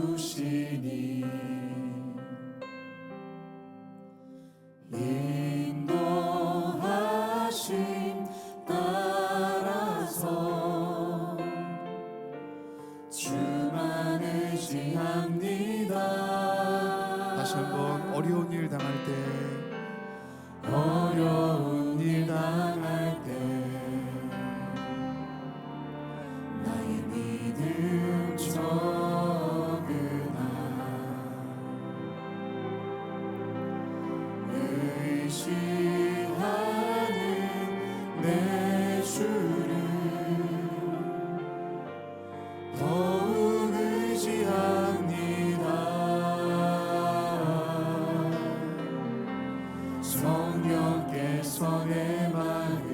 비춰주시니 인도하심 따라서 주만 의지합니다. 다시 한번 어려운 일 당할 때 어려운 일 당할 때 나의 믿음 적으나 의지하는 내 주를 더욱 의지합니다. 성령께서 내 마음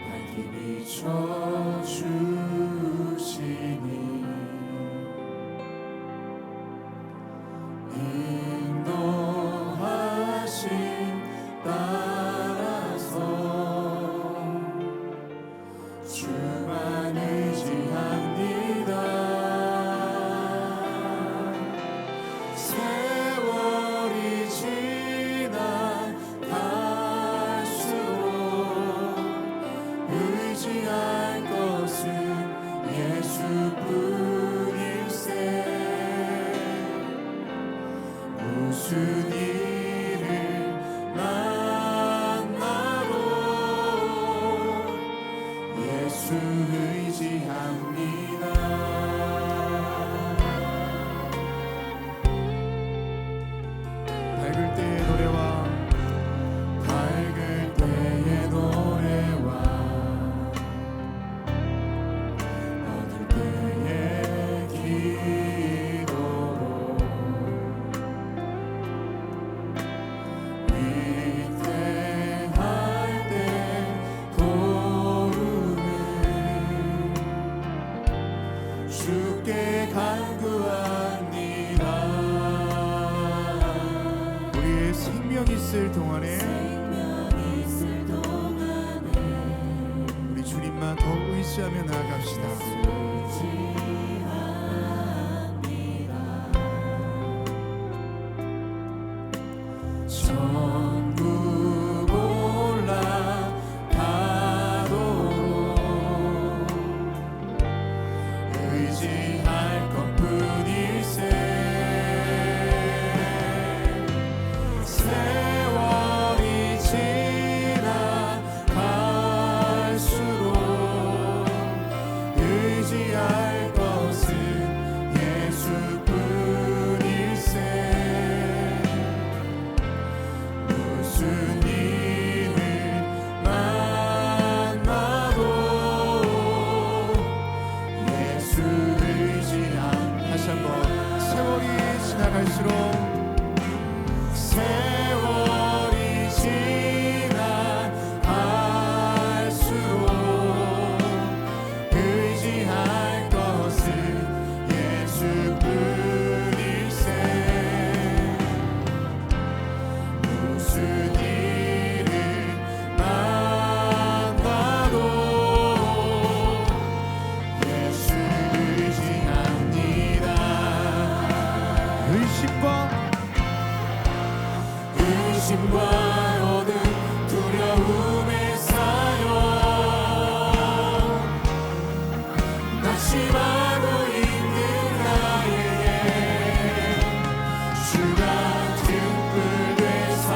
밝히 비춰주시니 인도하심 따라서 주만 의지합니다. 세월이 지나갈수록 의지할 것은 예수뿐일세. 무슨 일을 만나도 예수 의지합니다. 밝을 때의 노래와 밝을 때의 노래와 어두울 때의 기도로 위태할 때 도움을 주께 간구합니다. 우리의 생명 있을 동안에 우리 주님만 더 의지하며 나아갑시다. 천국 올라가도록 의지할 것뿐일세. 세월이 지나갈수록 의지할 것은 예수뿐일세. 무슨 일을 만나도 예수 의지합니다. 다시 한번 세월이 지나갈수록 세월이 지나갈수록 의지할 것은 예수뿐일세. 무슨 일을 만나도 예수 의지합니다. 의심과 어둠 두려움에 쌓여 낙심하고 있는 나에게 주가 등불 되사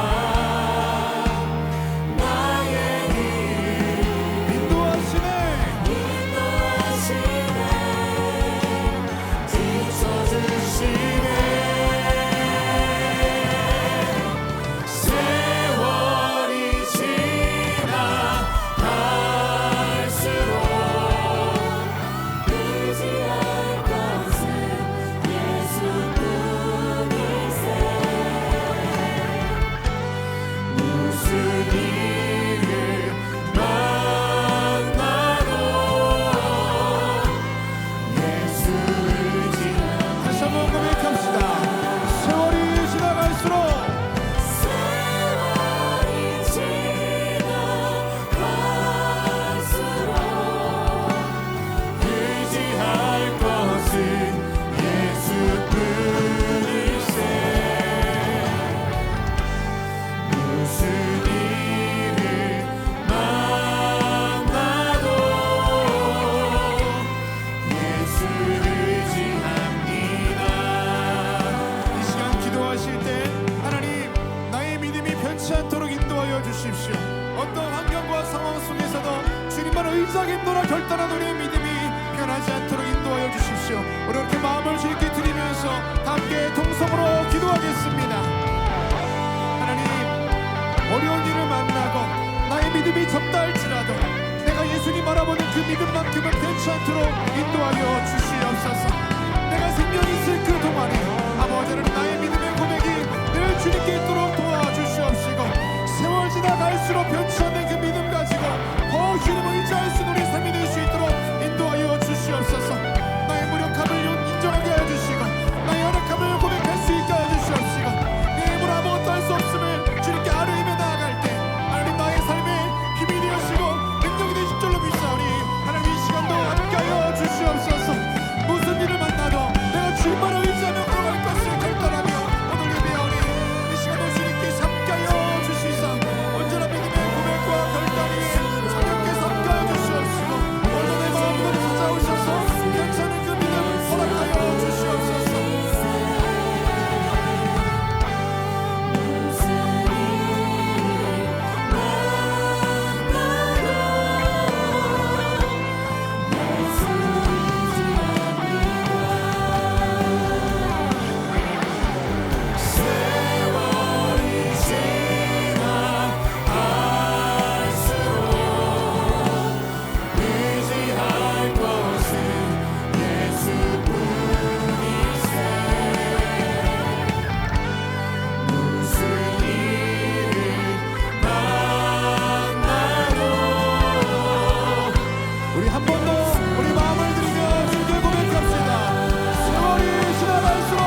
나의 길 인도하시네. 비춰주시네. 세월이 지나갈수록 의지 믿음이 적다 할지라도 내가 예수님 바라보는 그 믿음만큼은 변치 않도록 인도하여 주시옵소서. 내가 생명이 있을 그 동안에 아버지는 나의 믿음의 고백이 늘 주님께 있도록 도와주시옵시고, 세월 지나갈수록 변치 않는 그 믿음 가지고 더 주님을 의지할 수 있는 우리 삶이 될 수 있도록 인도하여 주시옵소서. 나의 무력함을 인정하게 하여 주시고 나의 연약함을 고백할 수 있게 하여 주시옵시고, 내 힘으로 아무것도 할 수 없음을 주님께 아뢰며 나아갈 때 하나님 나의 삶에 힘이 되시고 능력이 되실 줄로 믿사오니 하나님 이 시간도 함께하여 주시옵소서. 무슨 일을 만나도 내가 주님만을 의지하며 걸어갈 것을 결단하며 오늘 예배하오니 이 시간도 주님께 함께하여 주시사 언제나 믿음의 고백과 결단이 성령께 함께하여 주시옵시고, 오늘도 내 마음으로 찾아오셔서 괜찮은 그 믿음 허락하여 주시옵소서. 의지할 것은 예수뿐이세. 무슨 일을 만나도 우리 한 번 더 우리 마음을 들이며 주께 고백합시다. 세월이 지나갈수록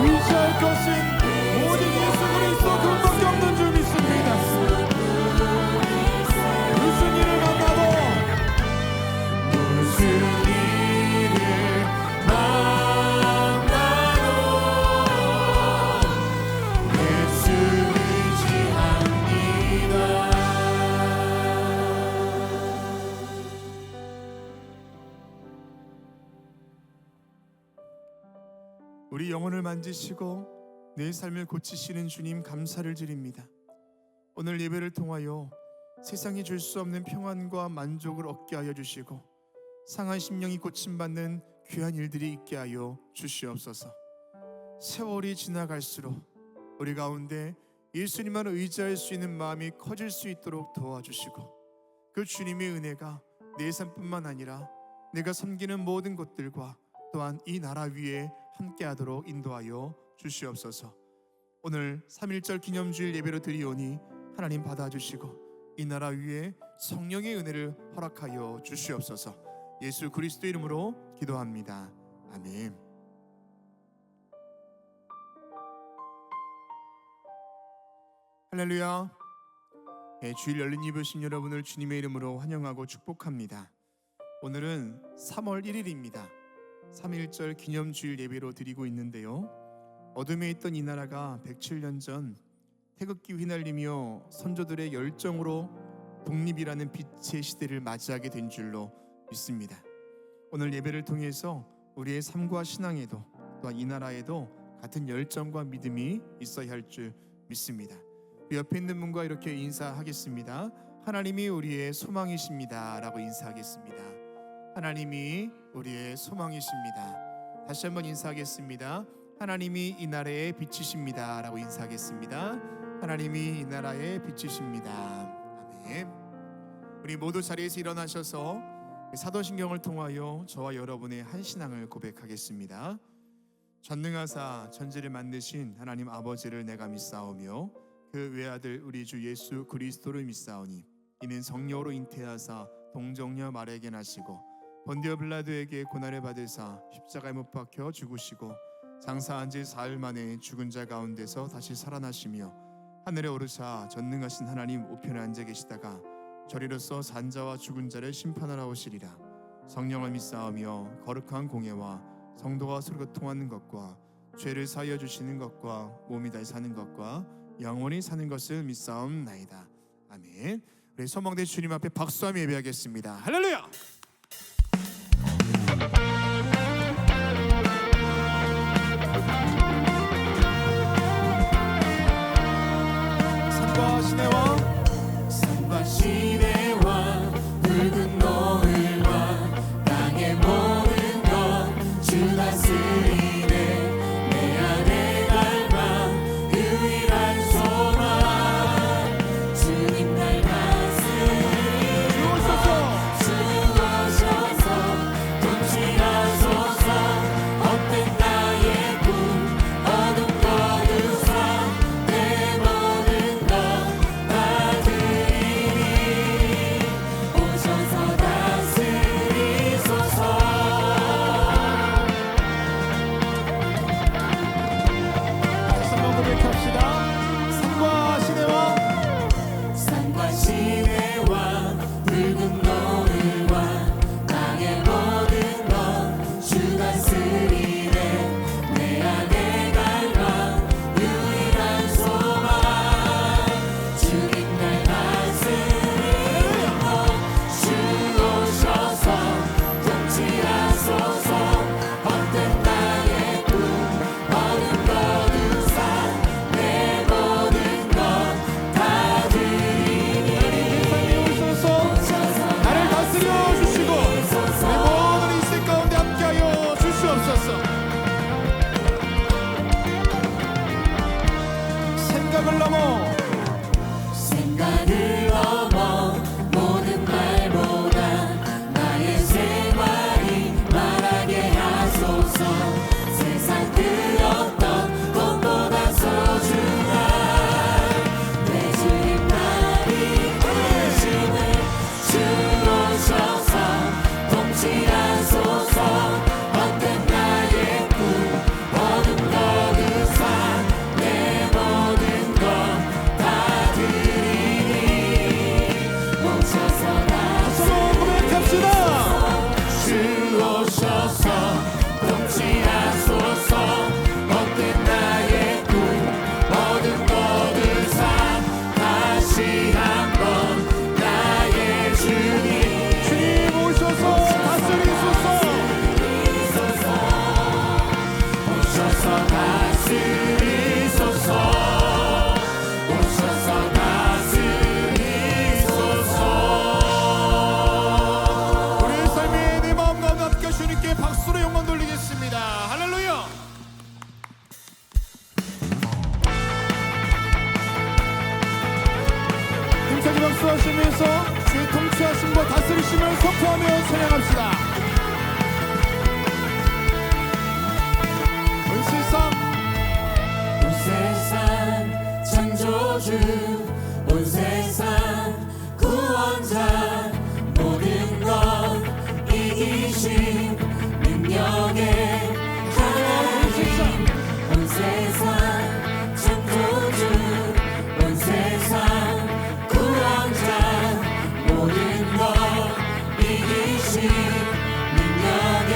의지할 것은 오직 예수 그리스도 그분밖에 없는 줄 믿습니다. 무슨 일을 만나도 무슨 일을 만나도 예수 의지합니다. 우리 영혼을 만지시고 내 삶을 고치시는 주님 감사를 드립니다. 오늘 예배를 통하여 세상이 줄 수 없는 평안과 만족을 얻게 하여 주시고 상한 심령이 고침받는 귀한 일들이 있게 하여 주시옵소서. 세월이 지나갈수록 우리 가운데 예수님만 의지할 수 있는 마음이 커질 수 있도록 도와주시고, 그 주님의 은혜가 내 삶뿐만 아니라 내가 섬기는 모든 것들과 또한 이 나라 위에 함께하도록 인도하여 주시옵소서. 오늘 3.1절 기념주일 예배로 드리오니 하나님 받아주시고 이 나라 위에 성령의 은혜를 허락하여 주시옵소서. 예수 그리스도 이름으로 기도합니다. 아멘. 할렐루야. 주일 열린 예배신 여러분을 주님의 이름으로 환영하고 축복합니다. 오늘은 3월 1일입니다. 3.1절 기념주일 예배로 드리고 있는데요, 어둠에 있던 이 나라가 107년 전 태극기 휘날리며 선조들의 열정으로 독립이라는 빛의 시대를 맞이하게 된 줄로 믿습니다. 오늘 예배를 통해서 우리의 삶과 신앙에도 또한 이 나라에도 같은 열정과 믿음이 있어야 할 줄 믿습니다. 우리 옆에 있는 분과 이렇게 인사하겠습니다. 하나님이 우리의 소망이십니다 라고 인사하겠습니다. 하나님이 우리의 소망이십니다. 다시 한번 인사하겠습니다. 하나님이 이 나라의 빛이십니다 라고 인사하겠습니다. 하나님이 이 나라의 빛이십니다. 아멘. 우리 모두 자리에서 일어나셔서 사도신경을 통하여 저와 여러분의 한 신앙을 고백하겠습니다. 전능하사 천지를 만드신 하나님 아버지를 내가 믿사오며 그 외아들 우리 주 예수 그리스도를 믿사오니 이는 성령으로 잉태하사 동정녀 마리아에게 나시고 본디오 빌라도에게 고난을 받으사 십자가에 못 박혀 죽으시고 장사한 지 사흘 만에 죽은 자 가운데서 다시 살아나시며 하늘에 오르사 전능하신 하나님 우편에 앉아 계시다가 저리로서 산자와 죽은 자를 심판하러 오시리라. 성령을 믿사오며 거룩한 공예와 성도가 서로 통하는 것과 죄를 사하여 주시는 것과 몸이 다시 사는 것과 영원히 사는 것을 믿사옵나이다. 아멘. 우리 소망대 주님 앞에 박수하며 예배하겠습니다. 할렐루야. 산과 시내와 붉은 노을과 땅의 모든 것 주 다스리네. 힘차게 박수하시면서 주의 통치하심과 다스리심을 선포하며 찬양합시다. 온 세상 창조주 온 세상 구원자 모든 것 이기신 능력의 하나님 온 세상 창조주 온 세상 구원자 모든 것 이기신 능력의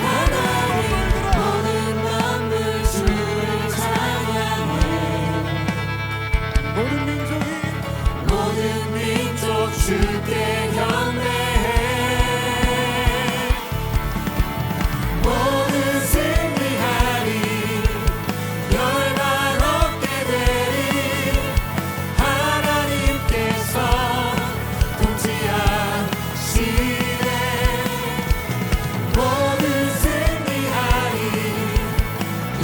하나님 모든 만물 주를 찬양해 모든 민족 주께 경배해 모든 승리하리 열방 얻게 되리 하나님께서 통치하시네 모든 승리하리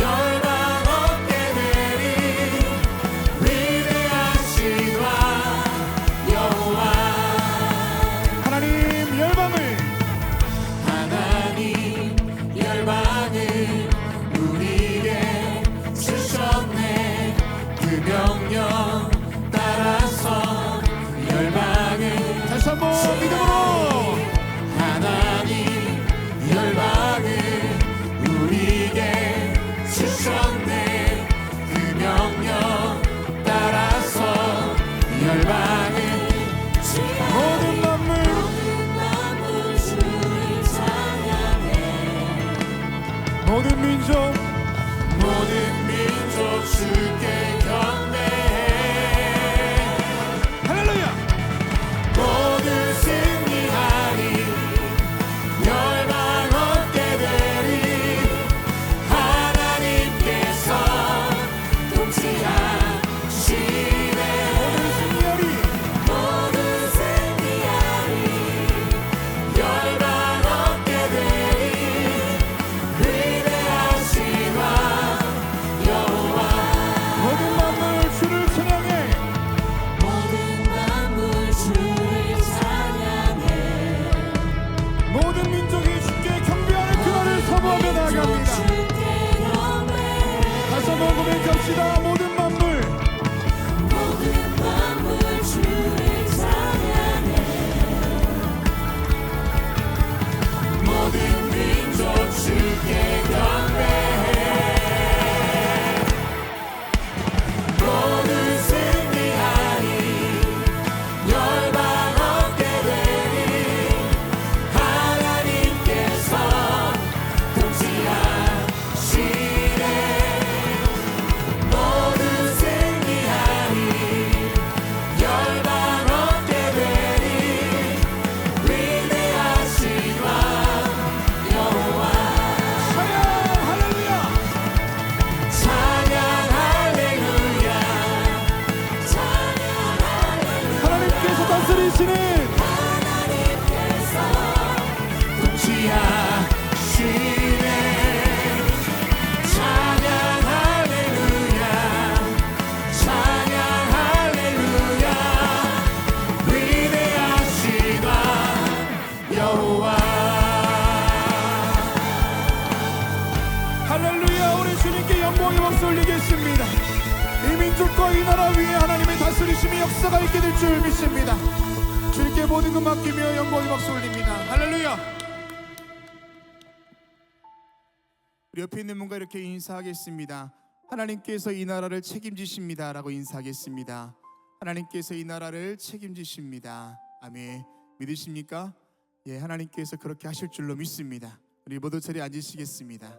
열방 얻게 되리 위대하신 왕 여호와 하나님 열방을 우리에게 주셨네 그 명령 따라서 열방을 다시 한번 믿음으로 하나님 열방을 우리에게 주셨네 그 명령 따라서 열방을 모든 만물 주를 찬양해 모든 민족 모든 민족 주께 경배해 할렐루야 모든 승리하리 열방 얻게 되리 하나님께서 통치하시네 모든 승리하리 열방 얻게 되리 위대하신 왕 여호와 모든 만물 주를 찬양해 모든 만물 주를 찬양해 모든 민족이 주께 경배하는 그날을 사모하며 나아갑니다. 주께 경배해 다시 한번 고백합시다. 모든 만물 모든 만물 주를 찬양해 모든 민족 주께 경배해 모든 승리하리 열방 얻게 되리 하나님께서 통치하시네 모든 승리하리 열방 얻게 되리 위대하신 왕 여호와 찬양 할렐루야 찬양 할렐루야 찬양 할렐루야 하나님께서 다스리시는 하나님께서 통치하시네 찬양 할렐루야 찬양 할렐루야 위대하신 왕 여호와 할렐루야 우리 주님께 영광의 박수 올리겠습니다. 이 민족과 이 나라 위에 하나님의 다스리심이 역사가 있게 될 줄 믿습니다. 주님께 모든 것 맡기며 영광의 박수 올립니다. 할렐루야. 우리 옆에 있는 분과 이렇게 인사하겠습니다. 하나님께서 이 나라를 책임지십니다 라고 인사하겠습니다. 하나님께서 이 나라를 책임지십니다. 아멘. 믿으십니까? 예, 하나님께서 그렇게 하실 줄로 믿습니다. 우리 모두 자리에 앉으시겠습니다.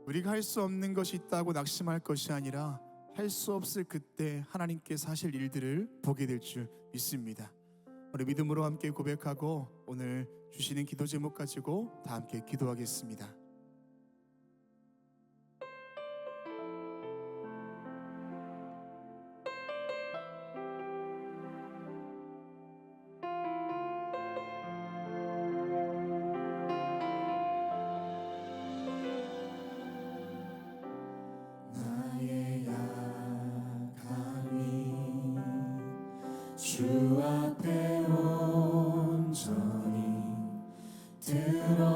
우리가 할 수 없는 것이 있다고 낙심할 것이 아니라 할 수 없을 그때 하나님께서 하실 일들을 보게 될 줄 믿습니다. 우리 믿음으로 함께 고백하고 오늘 주시는 기도 제목 가지고 다 함께 기도하겠습니다. 주 앞에 온전히 드러나고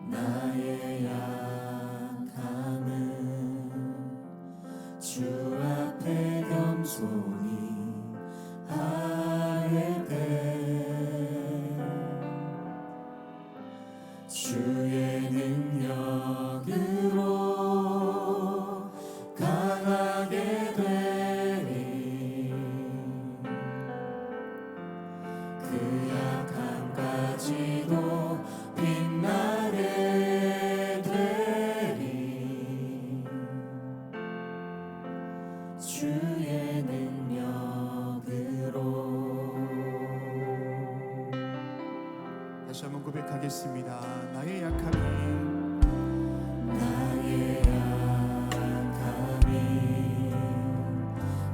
나의 약함을 주 앞에 겸손히 아뢰되 주의 능력으로 강하게 되리 그 약함까지도 빛나게 되리 주의 능력으로. 다시 한번 고백하겠습니다. 나의 약함이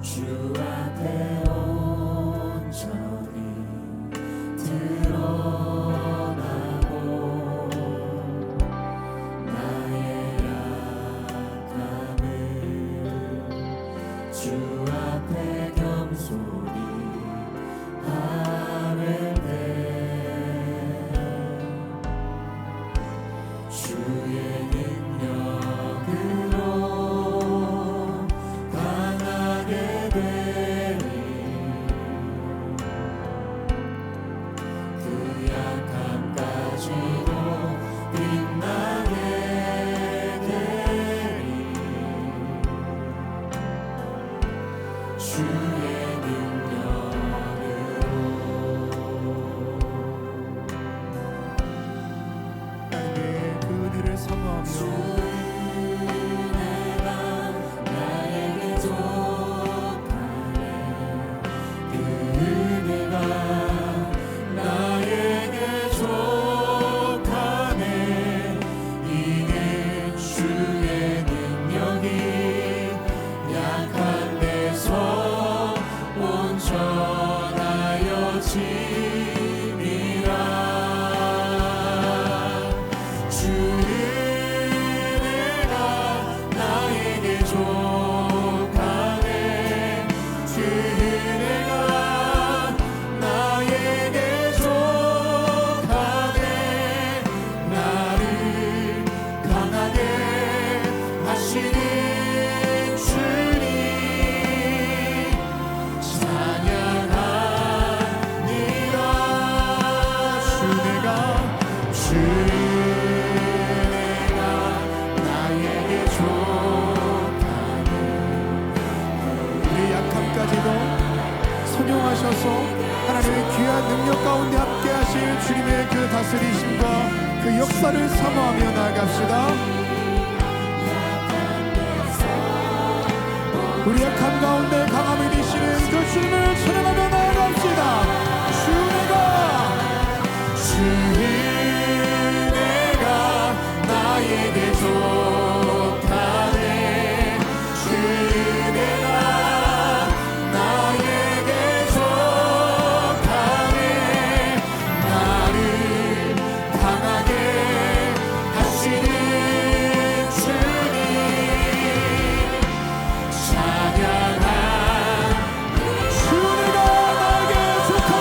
주 앞에 온전히 드러나고 나의 약함을 주 앞에 겸손히 아뢰되 주의 능력으로 강하게 되리 그 약함까지도 빛나게 되리 주의 능력으로. 하나님의 그 은혜를 사모하며 선용하셔서 하나님의 귀한 능력 가운데 함께 하실 주님의 그 다스리심과 그 역사를 사모하며 나아갑시다. 우리 약함 가운데 강함을 이시는 그 주님을 찬양하며 나아갑시다. 주 은혜가 나에게 족하네. 주 은혜가 나에게 족하네. 나를 강하게 하시는 주님 찬양한 주 은혜가 나에게 족하네.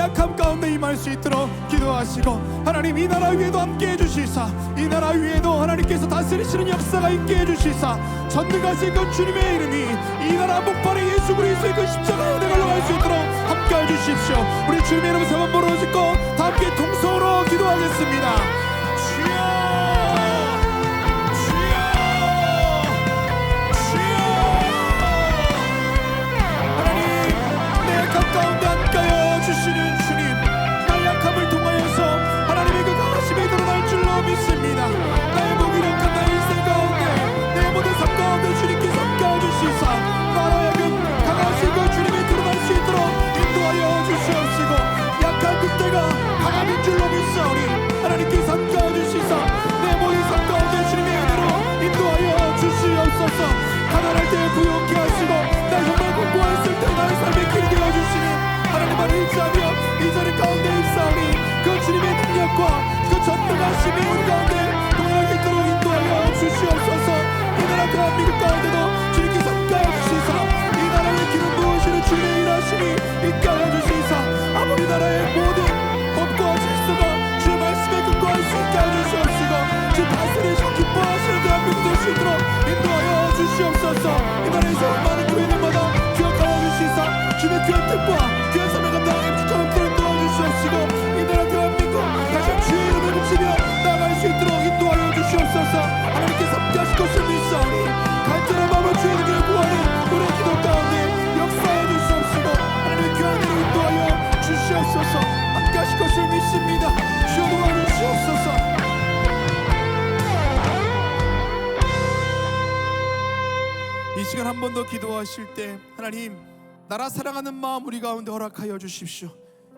약함 가운데 임할 수 있도록 기도하시고, 하나님 이 나라 위에도 함께 해주시사, 이 나라 위에도 하나님께서 다스리시는 역사가 있게 해주시사, 전능하신 그 주님의 이름이 이 나라 목발에 예수 그리스도의 그 십자가의 은혜가 올라갈 수 있도록 함께 해주십시오. 우리 주님의 이름 세 번 부르짖고 다 함께 통성으로 기도하겠습니다. 주여, 주여, 주여. 하나님, 내 약함 가운데 함께하여 주시는 주님, 나의 약함을 통하여서 하나님의 그 강하심이 드러날 줄로 믿습니다. 나의 무기력한 나의 인생 가운데, 내 모든 삶 가운데 주님께서 함께하여 주시사, 나로 하여금 강하신 그 주님이 드러날 수 있도록 인도하여 주시옵시고, 약한 그때가 강함인 줄로 믿사오니 하나님께서 함께하여 주시사, 내 모든 삶 가운데 주님의 은혜로 인도하여 주시옵소서. 가난할 때 부욕케 하시고, 나 정말 공고했을 때 나의 삶의 길이 되어주시는 하나님을 의지하며 이 자리 가운데 있사오니 그 주님의 능력과 그 전능하심이 우리 가운데 동일하게 있도록 인도하여 주시옵소서. 이 나라 대한민국 가운데도 주님께서 함께하여 주시사, 이 나라의 기름 부으시는 주님의 일하심이 있게 하여 주시사, 아무리 나라의 모든 법과 질서가 주의 말씀에 근거할 수 있게 하여 주시옵시고, 주 다스리시고 기뻐하시는 대한민국 될 수 있도록 인도하여 주시옵소서. 이 나라에서 많은 교회들마다 기억하여 주시사, 주의 귀한 뜻과 귀한 삶을 감당하는 주처럼 인도하여 주시옵시고, 이 나라 대한민국 다시 한번 주의 이름을 붙이며 나아갈 수 있도록 인도하여 주시옵소서. 하나님께서 함께하실 것을 믿사오니 간절한 마음으로 주의 능력을 구하는 우리의 기도 가운데 역사해 주시옵시고, 하나님의 귀한 이름을 인도하여 주시옵소서. 함께하실 것을 믿습니다. 주여 도와주시옵소서. 이 시간 한 번 더 기도하실 때, 하나님 나라 사랑하는 마음 우리 가운데 허락하여 주십시오.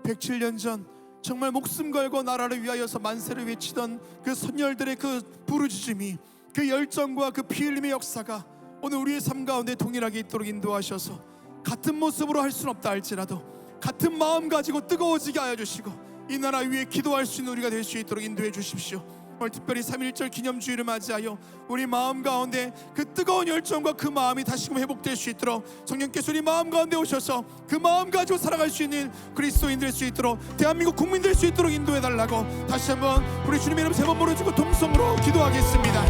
107년 전 정말 목숨 걸고 나라를 위하여서 만세를 외치던 그 선열들의 그 부르짖음이, 그 열정과 그 피 흘림의 역사가 오늘 우리의 삶 가운데 동일하게 있도록 인도하셔서, 같은 모습으로 할 수는 없다 할지라도 같은 마음 가지고 뜨거워지게 하여 주시고, 이 나라 위에 기도할 수 있는 우리가 될 수 있도록 인도해 주십시오. 오늘 특별히 3.1절 기념주일을 맞이하여 우리 마음 가운데 그 뜨거운 열정과 그 마음이 다시금 회복될 수 있도록 성령께서 우리 마음 가운데 오셔서 그 마음 가지고 살아갈 수 있는 그리스도인 될 수 있도록, 대한민국 국민 될 수 있도록 인도해 달라고 다시 한번 우리 주님의 이름 세 번 부르짖고 동성으로 기도하겠습니다.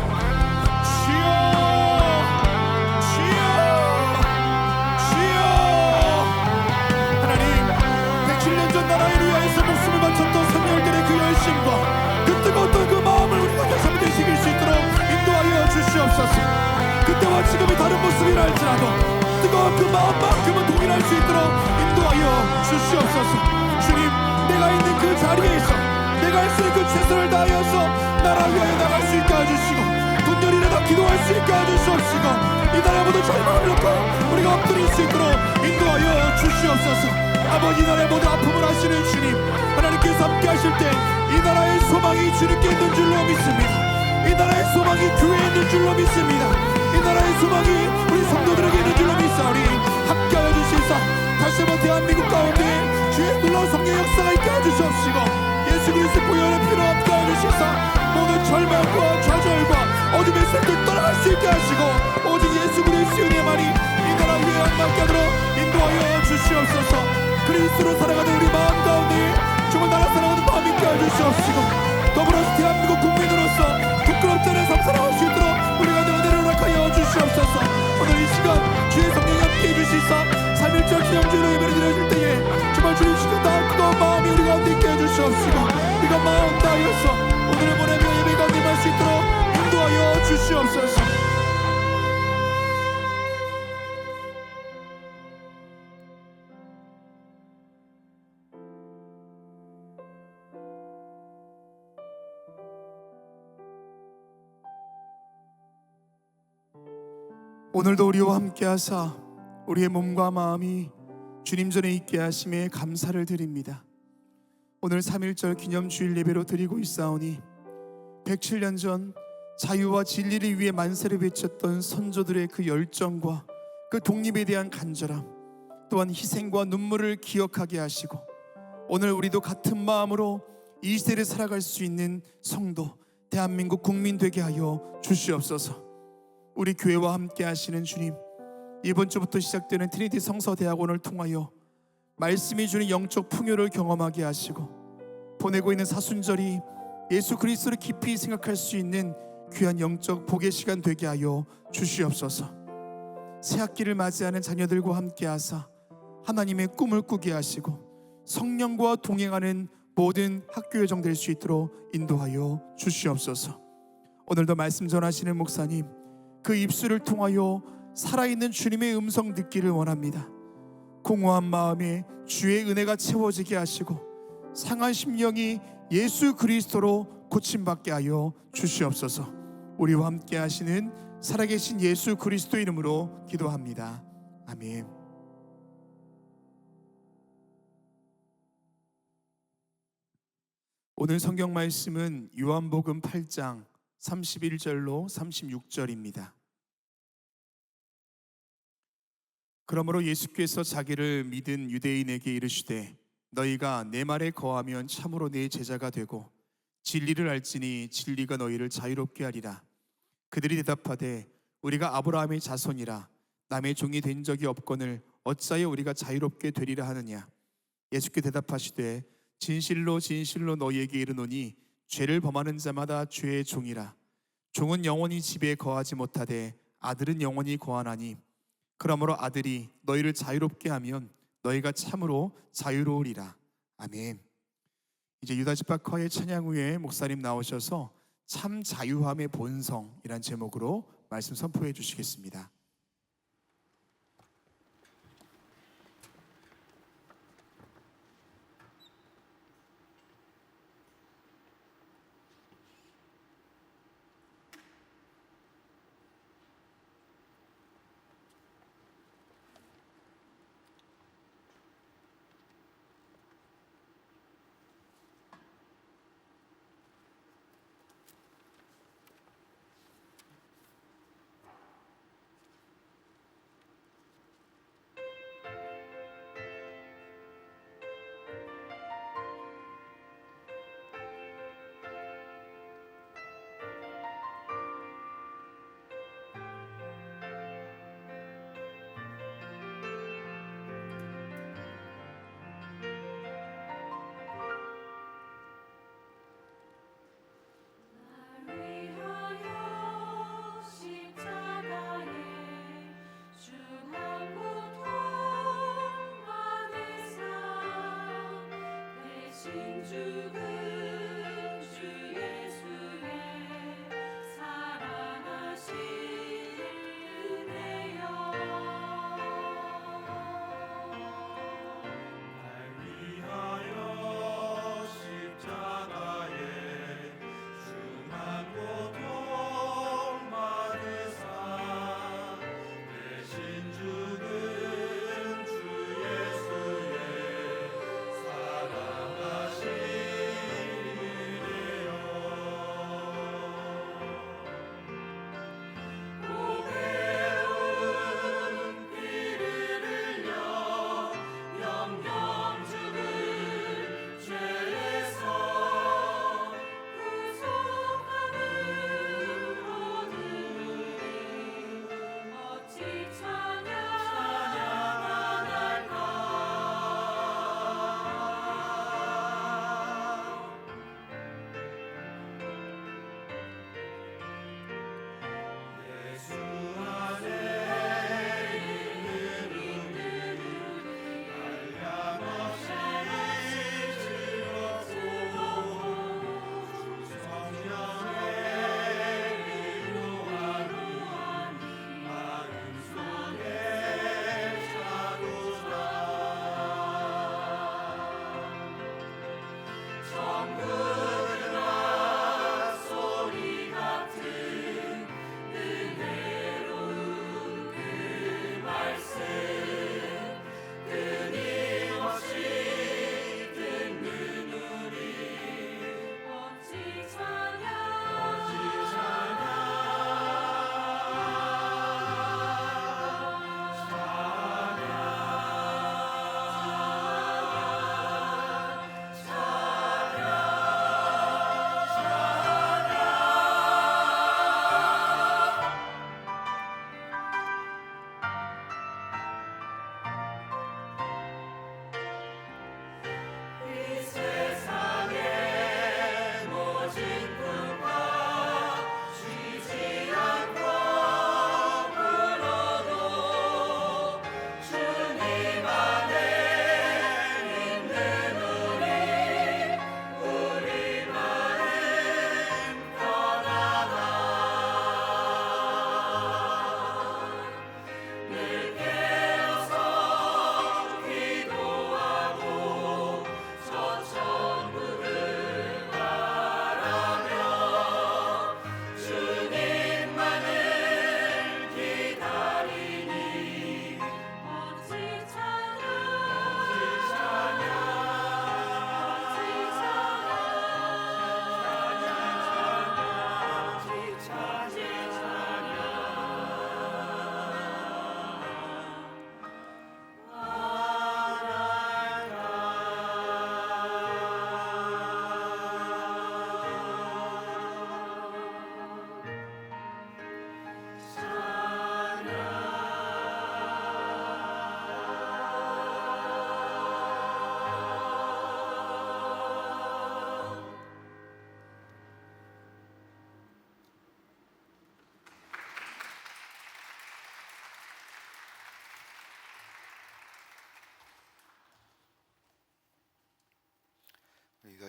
주여, 주여, 주여. 하나님, 107년 전 나라를 위하여서 목숨을 바쳤던 선열들의 그 열심과 그 뜨거웠던 그 마음을 우리가 다시 한번 되시길 수 있도록 인도하여 주시옵소서. 그때와 지금이 다른 모습이라 할지라도 뜨거운 그 마음만큼은 동일할 수 있도록 인도하여 주시옵소서. 주님, 내가 있는 그 자리에서 내가 할 수 있는 그 최선을 다하여서 나라 위하여 나갈 수 있게 해주시고, 분열이라도 기도할 수 있게 해주시옵시고, 이 나라의 모든 절망을 놓고 우리가 엎드릴 수 있도록 인도하여 주시옵소서. 아버지, 이 나라의 모든 아픔을 아시는 주님, 하나님께서 함께 하실 때 이 나라의 소망이 주님께 있는 줄로 믿습니다. 이 나라의 소망이 교회에 있는 줄로 믿습니다. 이 나라의 소망이 우리 성도들에게 있는 줄로 믿사오니 함께하여 주시사, 다시 한번 대한민국 가운데 주의 놀라운 성령의 역사가 있게 해주시옵시고, 예수 그리스도 보혈의 피로 함께하여 주시사, 모든 절망과 좌절과 어둠의 샘을 떠나갈 수 있게 하시고, 오직 예수 그리스도의 은혜만이 이 나라 위에 함께 하도록 인도하여 주시옵소서. 그리스도로 살아가는 우리 마음 가운데 정말 나라 사랑하는 마음 있게 해주시옵시고, 더불어서 대한민국 국민으로서 부끄럽지 않은 삶 살아갈 수 있도록 우리가 은혜를 허락하여 주시옵소서. 오늘 이 시간 주의 성령이 함께 해주시사, 3.1절 기념주일로 예배를 드려줄 때에 정말 주의 시간 다 뜨거운 마음이 우리 가운데 있게 해주시옵시고, 우리가 마음 다하여서 오늘을 보내며 예배 가운데 임할 수 있도록 인도하여 주시옵소서. 오늘도 우리와 함께 하사 우리의 몸과 마음이 주님 전에 있게 하심에 감사를 드립니다. 오늘 3.1절 기념주일 예배로 드리고 있사오니 107년 전 자유와 진리를 위해 만세를 외쳤던 선조들의 그 열정과 그 독립에 대한 간절함, 또한 희생과 눈물을 기억하게 하시고, 오늘 우리도 같은 마음으로 이 시대를 살아갈 수 있는 성도, 대한민국 국민 되게 하여 주시옵소서. 우리 교회와 함께 하시는 주님, 이번 주부터 시작되는 트리니티 성서대학원을 통하여 말씀이 주는 영적 풍요를 경험하게 하시고 보내고 있는 사순절이 예수 그리스도를 깊이 생각할 수 있는 귀한 영적 복의 시간 되게 하여 주시옵소서. 새 학기를 맞이하는 자녀들과 함께 하사 하나님의 꿈을 꾸게 하시고 성령과 동행하는 모든 학교 여정 될 수 있도록 인도하여 주시옵소서. 오늘도 말씀 전하시는 목사님, 그 입술을 통하여 살아있는 주님의 음성 듣기를 원합니다. 공허한 마음에 주의 은혜가 채워지게 하시고 상한 심령이 예수 그리스도로 고침받게 하여 주시옵소서. 우리와 함께 하시는 살아계신 예수 그리스도 이름으로 기도합니다. 아멘. 오늘 성경 말씀은 요한복음 8장 31절로 36절입니다. 그러므로 예수께서 자기를 믿은 유대인에게 이르시되 너희가 내 말에 거하면 참으로 내 제자가 되고 진리를 알지니 진리가 너희를 자유롭게 하리라. 그들이 대답하되 우리가 아브라함의 자손이라 남의 종이 된 적이 없거늘 어찌하여 우리가 자유롭게 되리라 하느냐. 예수께 대답하시되 진실로 진실로 너희에게 이르노니 죄를 범하는 자마다 죄의 종이라. 종은 영원히 집에 거하지 못하되 아들은 영원히 거하나니 그러므로 아들이 너희를 자유롭게 하면 너희가 참으로 자유로우리라. 아멘. 이제 유다집합화의 찬양 후에 목사님 나오셔서 참 자유함의 본성이란 제목으로 말씀 선포해 주시겠습니다.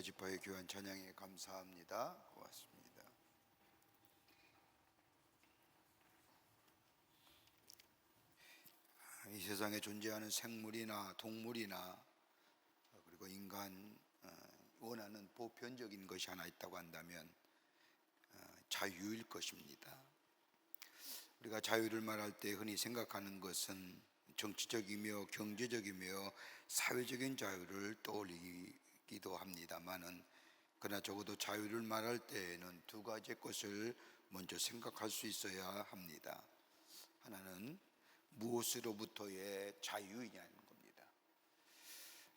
지파의 귀한 찬양에 감사합니다. 고맙습니다. 이 세상에 존재하는 생물이나 동물이나 그리고 인간 원하는 보편적인 것이 하나 있다고 한다면 자유일 것입니다. 우리가 자유를 말할 때 흔히 생각하는 것은 정치적이며 경제적이며 사회적인 자유를 떠올리기도 합니다만은, 그러나 적어도 자유를 말할 때에는 두 가지의 것을 먼저 생각할 수 있어야 합니다. 하나는 무엇으로부터의 자유이냐는 겁니다.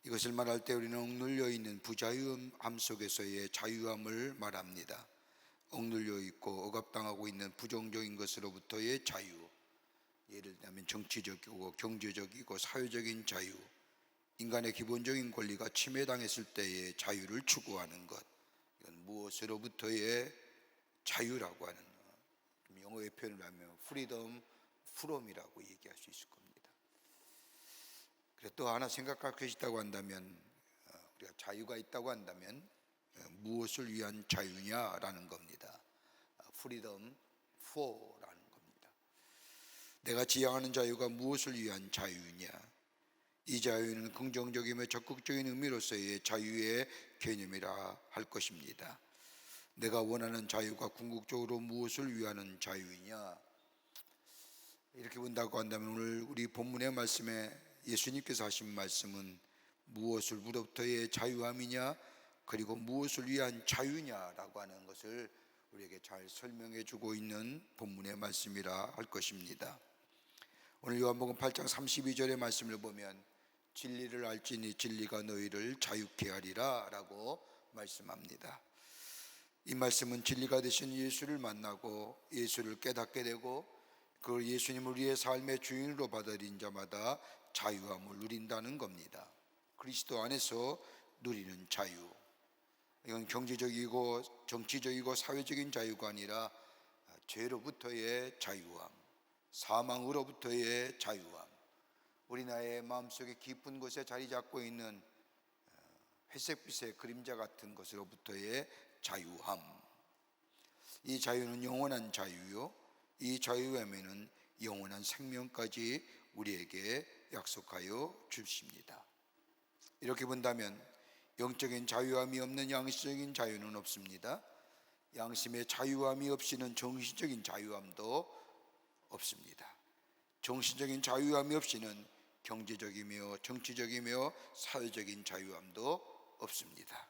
이것을 말할 때 우리는 억눌려 있는 부자유함 속에서의 자유함을 말합니다. 억눌려 있고 억압당하고 있는 부정적인 것으로부터의 자유, 예를 들면 정치적이고 경제적이고 사회적인 자유, 인간의 기본적인 권리가 침해당했을 때의 자유를 추구하는 것, 이건 무엇으로부터의 자유라고 하는, 영어의 표현을 하면 freedom from이라고 얘기할 수 있을 겁니다. 그래서 또 하나 생각할 것이 있다고 한다면, 우리가 자유가 있다고 한다면 무엇을 위한 자유냐라는 겁니다. freedom for라는 겁니다. 내가 지향하는 자유가 무엇을 위한 자유냐? 이 자유는 긍정적이며 적극적인 의미로서의 자유의 개념이라 할 것입니다. 내가 원하는 자유가 궁극적으로 무엇을 위하는 자유이냐? 이렇게 본다고 한다면 오늘 우리 본문의 말씀에 예수님께서 하신 말씀은 무엇으로부터의 자유함이냐, 그리고 무엇을 위한 자유냐라고 하는 것을 우리에게 잘 설명해 주고 있는 본문의 말씀이라 할 것입니다. 오늘 요한복음 8장 32절의 말씀을 보면 진리를 알지니 진리가 너희를 자유케 하리라 라고 말씀합니다. 이 말씀은 진리가 되신 예수를 만나고 예수를 깨닫게 되고 그 예수님을 우리의 삶의 주인으로 받아들인 자마다 자유함을 누린다는 겁니다. 그리스도 안에서 누리는 자유, 이건 경제적이고 정치적이고 사회적인 자유가 아니라 죄로부터의 자유함, 사망으로부터의 자유함, 우리나라의 마음속에 깊은 곳에 자리 잡고 있는 회색빛의 그림자 같은 것으로부터의 자유함. 이 자유는 영원한 자유요, 이 자유함에는 영원한 생명까지 우리에게 약속하여 주십니다. 이렇게 본다면 영적인 자유함이 없는 양심적인 자유는 없습니다. 양심의 자유함이 없이는 정신적인 자유함도 없습니다. 정신적인 자유함이 없이는 경제적이며 정치적이며 사회적인 자유함도 없습니다.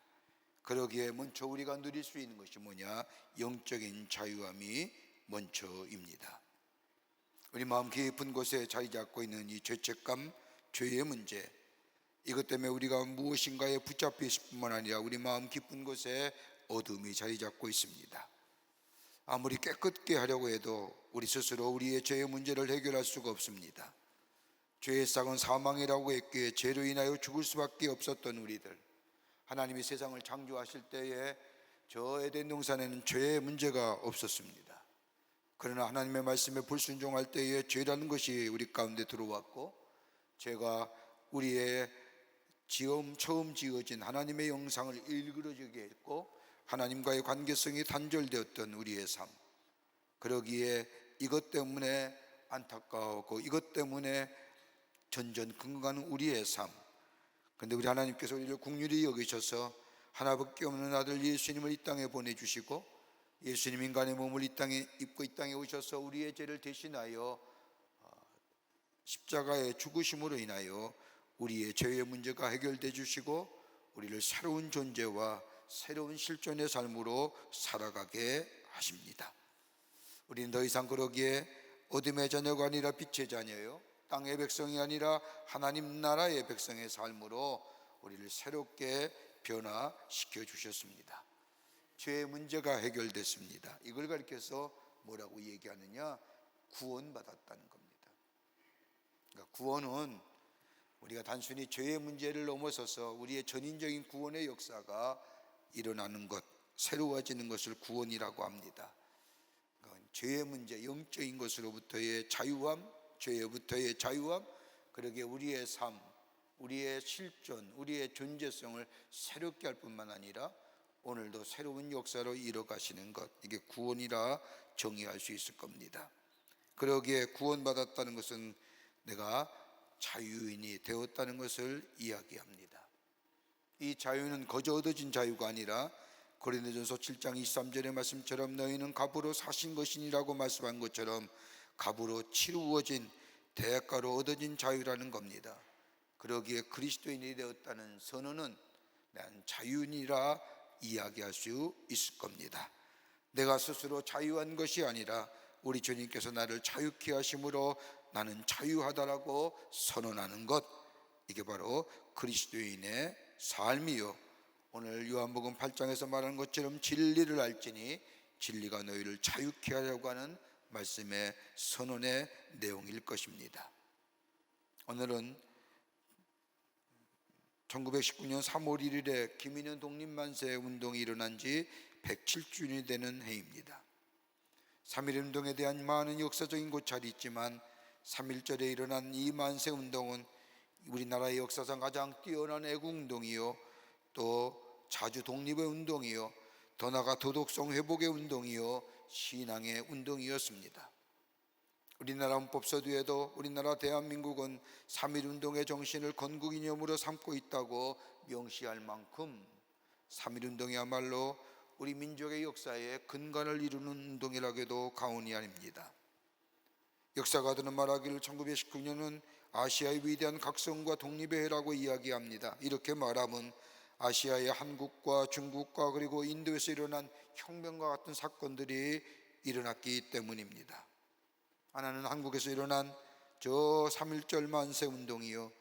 그러기에 먼저 우리가 누릴 수 있는 것이 뭐냐? 영적인 자유함이 먼저입니다. 우리 마음 깊은 곳에 자리 잡고 있는 이 죄책감, 죄의 문제, 이것 때문에 우리가 무엇인가에 붙잡혀 있을 뿐만 아니라 우리 마음 깊은 곳에 어둠이 자리 잡고 있습니다. 아무리 깨끗게 하려고 해도 우리 스스로 우리의 죄의 문제를 해결할 수가 없습니다. 죄의 싹은 사망이라고 했기에 죄로 인하여 죽을 수밖에 없었던 우리들, 하나님이 세상을 창조하실 때에 저 에덴 동산에는 죄의 문제가 없었습니다. 그러나 하나님의 말씀에 불순종할 때에 죄라는 것이 우리 가운데 들어왔고, 죄가 우리의 처음 지어진 하나님의 영상을 일그러지게 했고 하나님과의 관계성이 단절되었던 우리의 삶, 그러기에 이것 때문에 안타까워하고 이것 때문에 전전긍긍하는 우리의 삶. 그런데 우리 하나님께서 우리를 긍휼히 여기셔서 하나밖에 없는 아들 예수님을 이 땅에 보내주시고, 예수님 인간의 몸을 이 땅에 입고 이 땅에 오셔서 우리의 죄를 대신하여 십자가의 죽으심으로 인하여 우리의 죄의 문제가 해결되어 주시고 우리를 새로운 존재와 새로운 실존의 삶으로 살아가게 하십니다. 우리는 더 이상 그러기에 어둠의 자녀가 아니라 빛의 자녀요, 땅의 백성이 아니라 하나님 나라의 백성의 삶으로 우리를 새롭게 변화시켜 주셨습니다. 죄의 문제가 해결됐습니다. 이걸 가리켜서 뭐라고 얘기하느냐? 구원받았다는 겁니다. 그러니까 구원은 우리가 단순히 죄의 문제를 넘어서서 우리의 전인적인 구원의 역사가 일어나는 것, 새로워지는 것을 구원이라고 합니다. 그러니까 죄의 문제, 영적인 것으로부터의 자유함, 죄로부터의 자유함, 그러기에 우리의 삶, 우리의 실존, 우리의 존재성을 새롭게 할 뿐만 아니라 오늘도 새로운 역사로 이뤄가시는 것, 이게 구원이라 정의할 수 있을 겁니다. 그러기에 구원받았다는 것은 내가 자유인이 되었다는 것을 이야기합니다. 이 자유는 거저 얻어진 자유가 아니라 고린도전서 7장 23절의 말씀처럼 너희는 값으로 사신 것이니라고 말씀한 것처럼 값으로 치루어진 대가로 얻어진 자유라는 겁니다. 그러기에 그리스도인이 되었다는 선언은 난 자유인이라 이야기할 수 있을 겁니다. 내가 스스로 자유한 것이 아니라 우리 주님께서 나를 자유케 하심으로 나는 자유하다라고 선언하는 것, 이게 바로 그리스도인의 삶이요, 오늘 요한복음 8장에서 말하는 것처럼 진리를 알지니 진리가 너희를 자유케 하려고 하는 말씀의 선언의 내용일 것입니다. 오늘은 1919년 3월 1일에 김인현 독립만세 운동이 일어난 지 107주년이 되는 해입니다. 3.1운동에 대한 많은 역사적인 고찰이 있지만 3.1절에 일어난 이 만세 운동은 우리나라의 역사상 가장 뛰어난 애국운동이요, 또 자주 독립의 운동이요, 더 나아가 도덕성 회복의 운동이요, 신앙의 운동이었습니다. 우리나라 헌법서두에도 우리나라 대한민국은 3.1운동의 정신을 건국이념으로 삼고 있다고 명시할 만큼 3.1운동이야말로 우리 민족의 역사에 근간을 이루는 운동이라고 해도 과언이 아닙니다. 역사가들은 말하기를 1919년은 아시아의 위대한 각성과 독립의 해라고 이야기합니다. 이렇게 말하면 아시아의 한국과 중국과 그리고 인도에서 일어난 혁명과 같은 사건들이 일어났기 때문입니다. 하나는 한국에서 일어난 저 3.1절 만세 운동이요,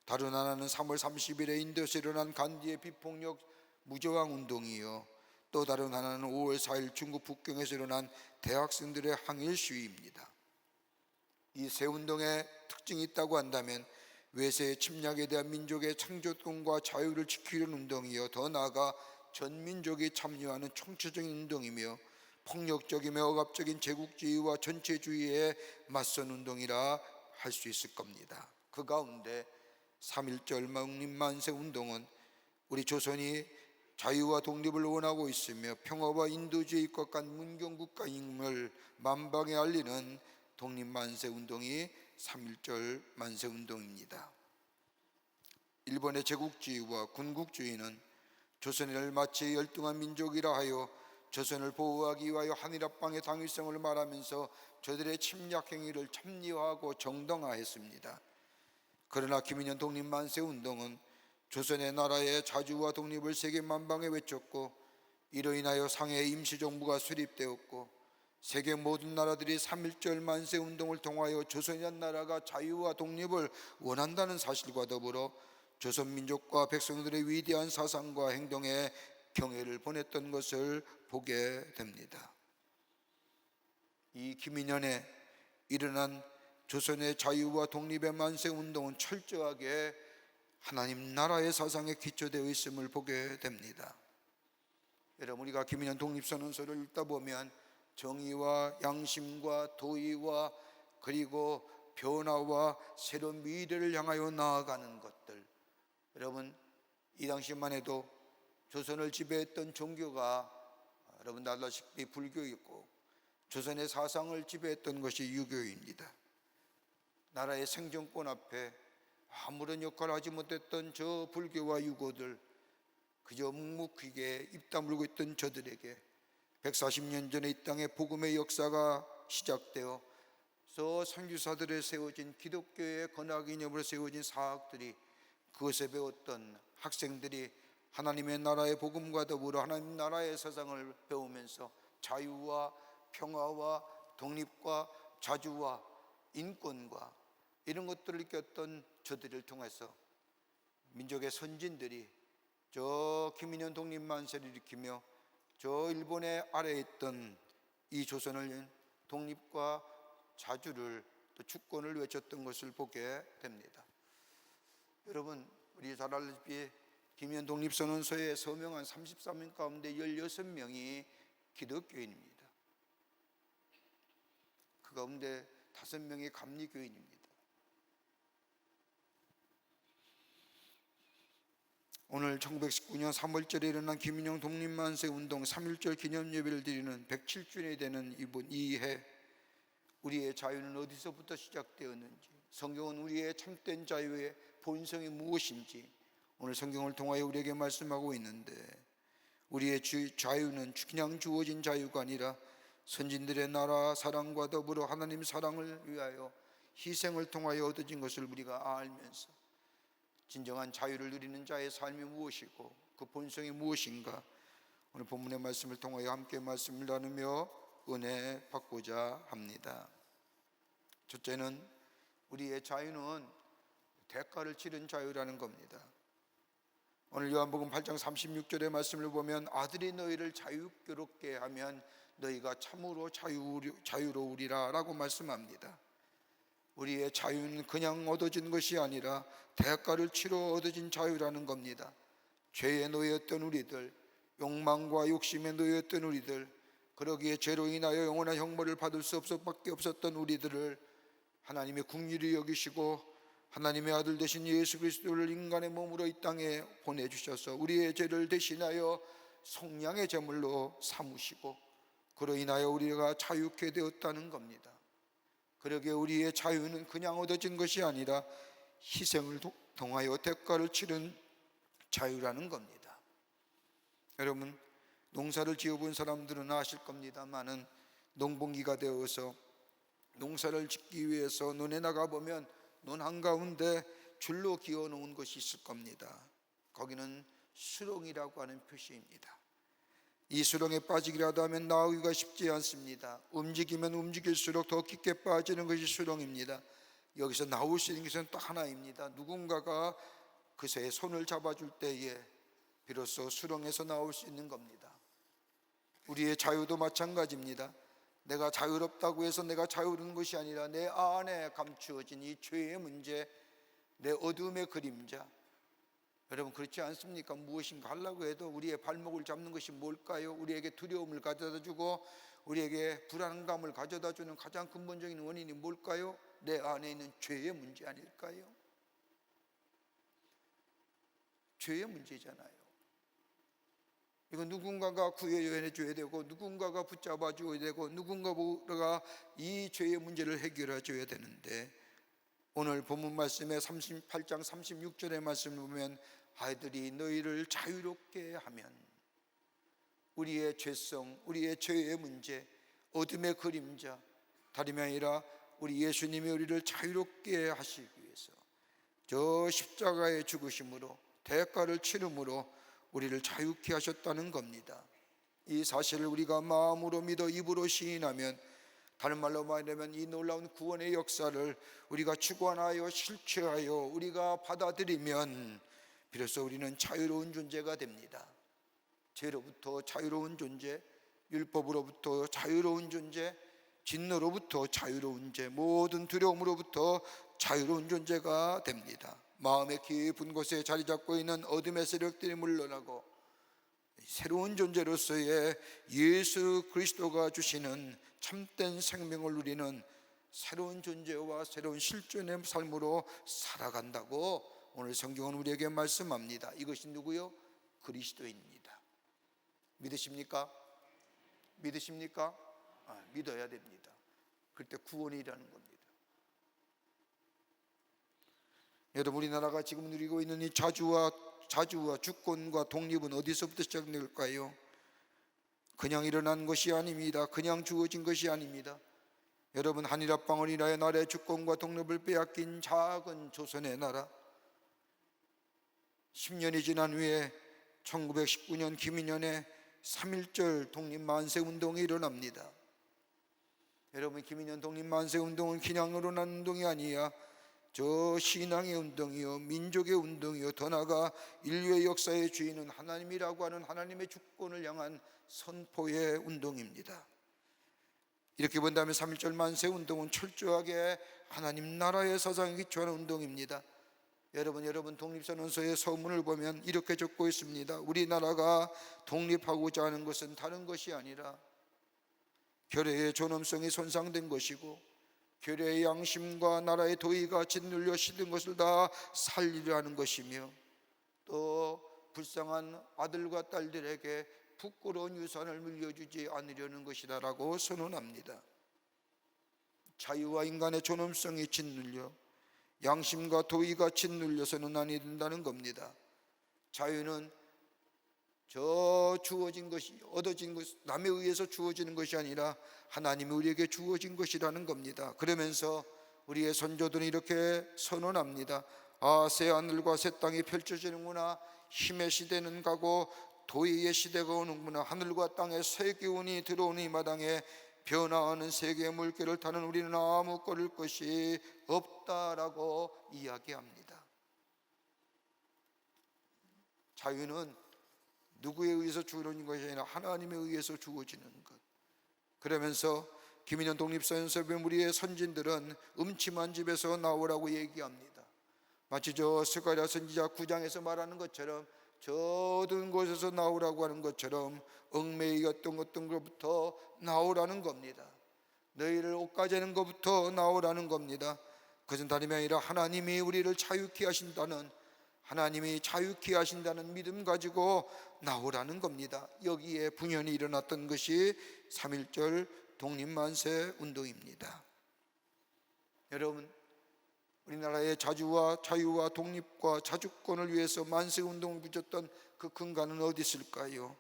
다른 하나는 3월 30일에 인도에서 일어난 간디의 비폭력 무저항 운동이요, 또 다른 하나는 5월 4일 중국 북경에서 일어난 대학생들의 항일 시위입니다. 이 세 운동의 특징이 있다고 한다면 외세의 침략에 대한 민족의 창조성과 자유를 지키려는 운동이요, 더 나아가 전 민족이 참여하는 총체적인 운동이며 폭력적이며 억압적인 제국주의와 전체주의에 맞선 운동이라 할 수 있을 겁니다. 그 가운데 3.1절 독립만세 운동은 우리 조선이 자유와 독립을 원하고 있으며 평화와 인도주의의 입각한 문경국가임을 만방에 알리는 독립만세 운동이 3.1절 만세 운동입니다. 일본의 제국주의와 군국주의는 조선인을 마치 열등한 민족이라 하여 조선을 보호하기 위하여 한일합방의 당위성을 말하면서 저들의 침략 행위를 참여하고 정당화했습니다. 그러나 김인현 독립만세 운동은 조선의 나라의 자주와 독립을 세계 만방에 외쳤고, 이로 인하여 상해 임시정부가 수립되었고, 세계 모든 나라들이 3.1절 만세 운동을 통하여 조선이란 나라가 자유와 독립을 원한다는 사실과 더불어 조선 민족과 백성들의 위대한 사상과 행동에 경애를 보냈던 것을 보게 됩니다. 이 김인현에 일어난 조선의 자유와 독립의 만세 운동은 철저하게 하나님 나라의 사상에 기초되어 있음을 보게 됩니다. 여러분, 우리가 김인현 독립선언서를 읽다 보면 정의와 양심과 도의와 그리고 변화와 새로운 미래를 향하여 나아가는 것들, 여러분 이 당시만 해도 조선을 지배했던 종교가 여러분 알다시피 불교였고, 조선의 사상을 지배했던 것이 유교입니다. 나라의 생존권 앞에 아무런 역할을 하지 못했던 저 불교와 유교들, 그저 묵묵히게 입 다물고 있던 저들에게 140년 전에 이 땅에 복음의 역사가 시작되어 선교사들에 세워진 기독교의 건학이념으로 세워진 사학들이, 그것에 배웠던 학생들이 하나님의 나라의 복음과 더불어 하나님 나라의 사상을 배우면서 자유와 평화와 독립과 자주와 인권과 이런 것들을 느꼈던 저들을 통해서 민족의 선진들이 저 김인현 독립만세를 일으키며 저 일본의 아래에 있던 이 조선을 독립과 자주를 또 주권을 외쳤던 것을 보게 됩니다. 여러분, 우리 잘 알다시피 김인현 독립선언서에 서명한 33명 가운데 16명이 기독교인입니다. 그 가운데 5명이 감리교인입니다. 오늘 1919년 3월절에 일어난 김인영 독립만세운동 3.1절 기념예배를 드리는 107주년이 되는 이해, 우리의 자유는 어디서부터 시작되었는지, 성경은 우리의 참된 자유의 본성이 무엇인지 오늘 성경을 통하여 우리에게 말씀하고 있는데, 우리의 자유는 그냥 주어진 자유가 아니라 선진들의 나라 사랑과 더불어 하나님 사랑을 위하여 희생을 통하여 얻어진 것을 우리가 알면서 진정한 자유를 누리는 자의 삶이 무엇이고 그 본성이 무엇인가, 오늘 본문의 말씀을 통하여 함께 말씀을 나누며 은혜 받고자 합니다. 첫째는 우리의 자유는 대가를 치른 자유라는 겁니다. 오늘 요한복음 8장 36절의 말씀을 보면 아들이 너희를 자유롭게 하면 너희가 참으로 자유로우리라 라고 말씀합니다. 우리의 자유는 그냥 얻어진 것이 아니라 대가를 치러 얻어진 자유라는 겁니다. 죄에 놓였던 우리들, 욕망과 욕심에 놓였던 우리들, 그러기에 죄로 인하여 영원한 형벌을 받을 수밖에 없었던 우리들을 하나님의 긍휼히 여기시고 하나님의 아들 되신 예수 그리스도를 인간의 몸으로 이 땅에 보내주셔서 우리의 죄를 대신하여 속량의 제물로 삼으시고 그로 인하여 우리가 자유케 되었다는 겁니다. 그러기에 우리의 자유는 그냥 얻어진 것이 아니라 희생을 통하여 대가를 치른 자유라는 겁니다. 여러분, 농사를 지어본 사람들은 아실 겁니다만은 농번기가 되어서 농사를 짓기 위해서 논에 나가보면 논 한가운데 줄로 기어놓은 것이 있을 겁니다. 거기는 수렁이라고 하는 표시입니다. 이 수렁에 빠지기라도 하면 나오기가 쉽지 않습니다. 움직이면 움직일수록 더 깊게 빠지는 것이 수렁입니다. 여기서 나올 수 있는 것은 딱 하나입니다. 누군가가 그새의 손을 잡아줄 때에 비로소 수렁에서 나올 수 있는 겁니다. 우리의 자유도 마찬가지입니다. 내가 자유롭다고 해서 내가 자유로운 것이 아니라 내 안에 감추어진 이 죄의 문제, 내 어둠의 그림자, 여러분 그렇지 않습니까? 무엇인가 하려고 해도 우리의 발목을 잡는 것이 뭘까요? 우리에게 두려움을 가져다주고 우리에게 불안감을 가져다주는 가장 근본적인 원인이 뭘까요? 내 안에 있는 죄의 문제 아닐까요? 죄의 문제잖아요. 이거 누군가가 구해내 줘야 되고 누군가가 붙잡아 줘야 되고 누군가가 이 죄의 문제를 해결해 줘야 되는데, 오늘 본문 말씀에 38장 36절의 말씀을 보면 아이들이 너희를 자유롭게 하면, 우리의 죄성, 우리의 죄의 문제, 어둠의 그림자, 다름이 아니라 우리 예수님이 우리를 자유롭게 하시기 위해서 저 십자가의 죽으심으로 대가를 치름으로 우리를 자유케 하셨다는 겁니다. 이 사실을 우리가 마음으로 믿어 입으로 시인하면, 다른 말로 말하면 이 놀라운 구원의 역사를 우리가 주관하여 실체하여 우리가 받아들이면 비로소 우리는 자유로운 존재가 됩니다. 죄로부터 자유로운 존재, 율법으로부터 자유로운 존재, 진노로부터 자유로운 존재, 모든 두려움으로부터 자유로운 존재가 됩니다. 마음의 깊은 곳에 자리 잡고 있는 어둠의 세력들이 물러나고 새로운 존재로서의 예수 그리스도가 주시는 참된 생명을 누리는 새로운 존재와 새로운 실존의 삶으로 살아간다고 오늘 성경은 우리에게 말씀합니다. 이것이 누구요? 그리스도입니다. 믿으십니까? 믿으십니까? 믿어야 됩니다. 그때 구원이라는 겁니다. 여러분, 우리나라가 지금 누리고 있는 이 자주와 주권과 독립은 어디서부터 시작될까요? 그냥 일어난 것이 아닙니다. 그냥 주어진 것이 아닙니다. 여러분, 한일합방을 인하여 나라의 주권과 독립을 빼앗긴 작은 조선의 나라, 10년이 지난 후에 1919년 김인현의 3.1절 독립만세운동이 일어납니다. 여러분, 김인현 독립만세운동은 그냥으로 난 운동이 아니야. 저 신앙의 운동이요, 민족의 운동이요, 더 나아가 인류의 역사의 주인은 하나님이라고 하는 하나님의 주권을 향한 선포의 운동입니다. 이렇게 본다면 3.1절 만세운동은 철저하게 하나님 나라의 사상에 기초하는 운동입니다. 여러분 독립선언서의 서문을 보면 이렇게 적고 있습니다. 우리나라가 독립하고자 하는 것은 다른 것이 아니라 결의의 존엄성이 손상된 것이고 결의의 양심과 나라의 도의가 짓눌려 시든 것을 다 살리려 하는 것이며, 또 불쌍한 아들과 딸들에게 부끄러운 유산을 물려주지 않으려는 것이다라고 선언합니다. 자유와 인간의 존엄성이 짓눌려 양심과 도의가 짓눌려서는 아니 된다는 겁니다. 자유는 주어진 것이, 얻어진 것, 남에 의해서 주어지는 것이 아니라 하나님이 우리에게 주어진 것이라는 겁니다. 그러면서 우리의 선조들은 이렇게 선언합니다. 새 하늘과 새 땅이 펼쳐지는구나. 힘의 시대는 가고 도의의 시대가 오는구나. 하늘과 땅에 새 기운이 들어오는 이 마당에 변화하는 세계의 물결을 타는 우리는 아무 꺼릴 것이 없다라고 이야기합니다. 자유는 누구에 의해서 주어진 것이 아니라 하나님에 의해서 주어지는 것. 그러면서 김인현 독립사연협의 우리의 선진들은 음침한 집에서 나오라고 얘기합니다. 마치 스가랴 선지자 9장에서 말하는 것처럼 저 어두운 곳에서 나오라고 하는 것처럼 얽매이었던 것부터 나오라는 겁니다. 너희를 옥가재는 것부터 나오라는 겁니다. 그것은 다름이 아니라 하나님이 우리를 자유케 하신다는, 하나님이 자유케 하신다는 믿음 가지고 나오라는 겁니다. 여기에 분연히 일어났던 것이 3.1절 독립만세 운동입니다. 여러분, 우리나라의 자유와 독립과 자주권을 위해서 만세 운동을 붙였던 그 근간은 어디 있을까요?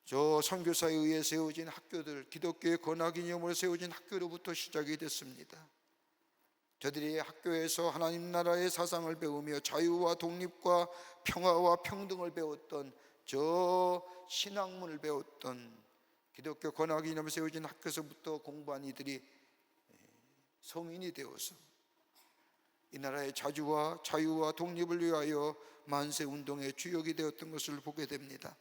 저 선교사에 의해 세워진 학교들, 기독교의 권화기념으로 세워진 학교로부터 시작이 됐습니다. 저들이 학교에서 하나님 나라의 사상을 배우며 자유와 독립과 평화와 평등을 배웠던, 저 신학문을 배웠던 기독교 권화기념으로 세워진 학교에서부터 공부한 이들이 성인이 되어서 이 나라의 자유와 독립을 위하여 만세운동의 주역이 되었던 것을 보게 됩니다.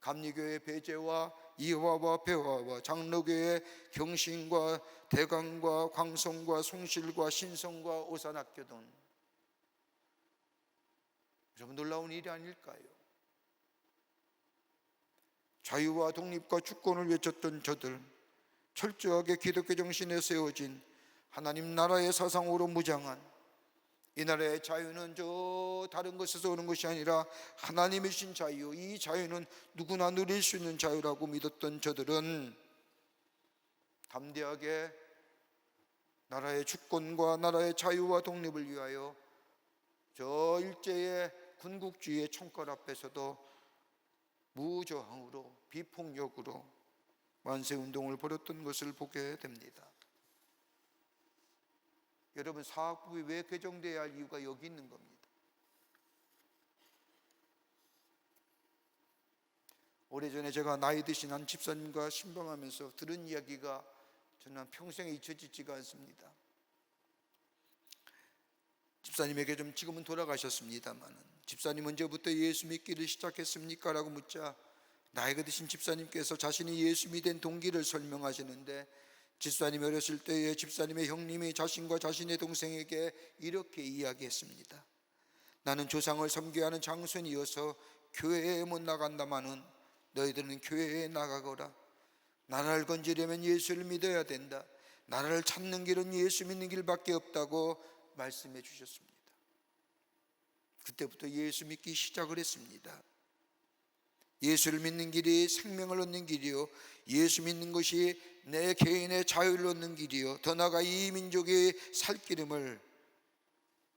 감리교의 배제와 이화와 배화와 장로교의 경신과 대강과 광성과 송실과 신성과 오산학교 등, 여러분, 놀라운 일이 아닐까요? 자유와 독립과 주권을 외쳤던 저들, 철저하게 기독교 정신에 세워진 하나님 나라의 사상으로 무장한, 이 나라의 자유는 저 다른 것에서 오는 것이 아니라 하나님이 주신 자유, 이 자유는 누구나 누릴 수 있는 자유라고 믿었던 저들은 담대하게 나라의 주권과 나라의 자유와 독립을 위하여 저 일제의 군국주의의 총칼 앞에서도 무저항으로 비폭력으로 만세운동을 벌였던 것을 보게 됩니다. 여러분, 사학법이 왜 개정되어야 할 이유가 여기 있는 겁니다. 오래전에 제가 나이 드신 한 집사님과 신방하면서 들은 이야기가 저는 평생에 잊혀지지가 않습니다. 집사님에게 좀 지금은 돌아가셨습니다만, 집사님 언제부터 예수 믿기를 시작했습니까? 라고 묻자 나이가 드신 집사님께서 자신이 예수 믿은 동기를 설명하시는데, 집사님이 어렸을 때에 집사님의 형님이 자신과 자신의 동생에게 이렇게 이야기했습니다. 나는 조상을 섬겨야 하는 장손이어서 교회에 못 나간다마는 너희들은 교회에 나가거라. 나라를 건지려면 예수를 믿어야 된다. 나라를 찾는 길은 예수 믿는 길밖에 없다고 말씀해 주셨습니다. 그때부터 예수 믿기 시작을 했습니다. 예수를 믿는 길이 생명을 얻는 길이요, 예수 믿는 것이 내 개인의 자유를 얻는 길이요, 더 나아가 이 민족의 살기름을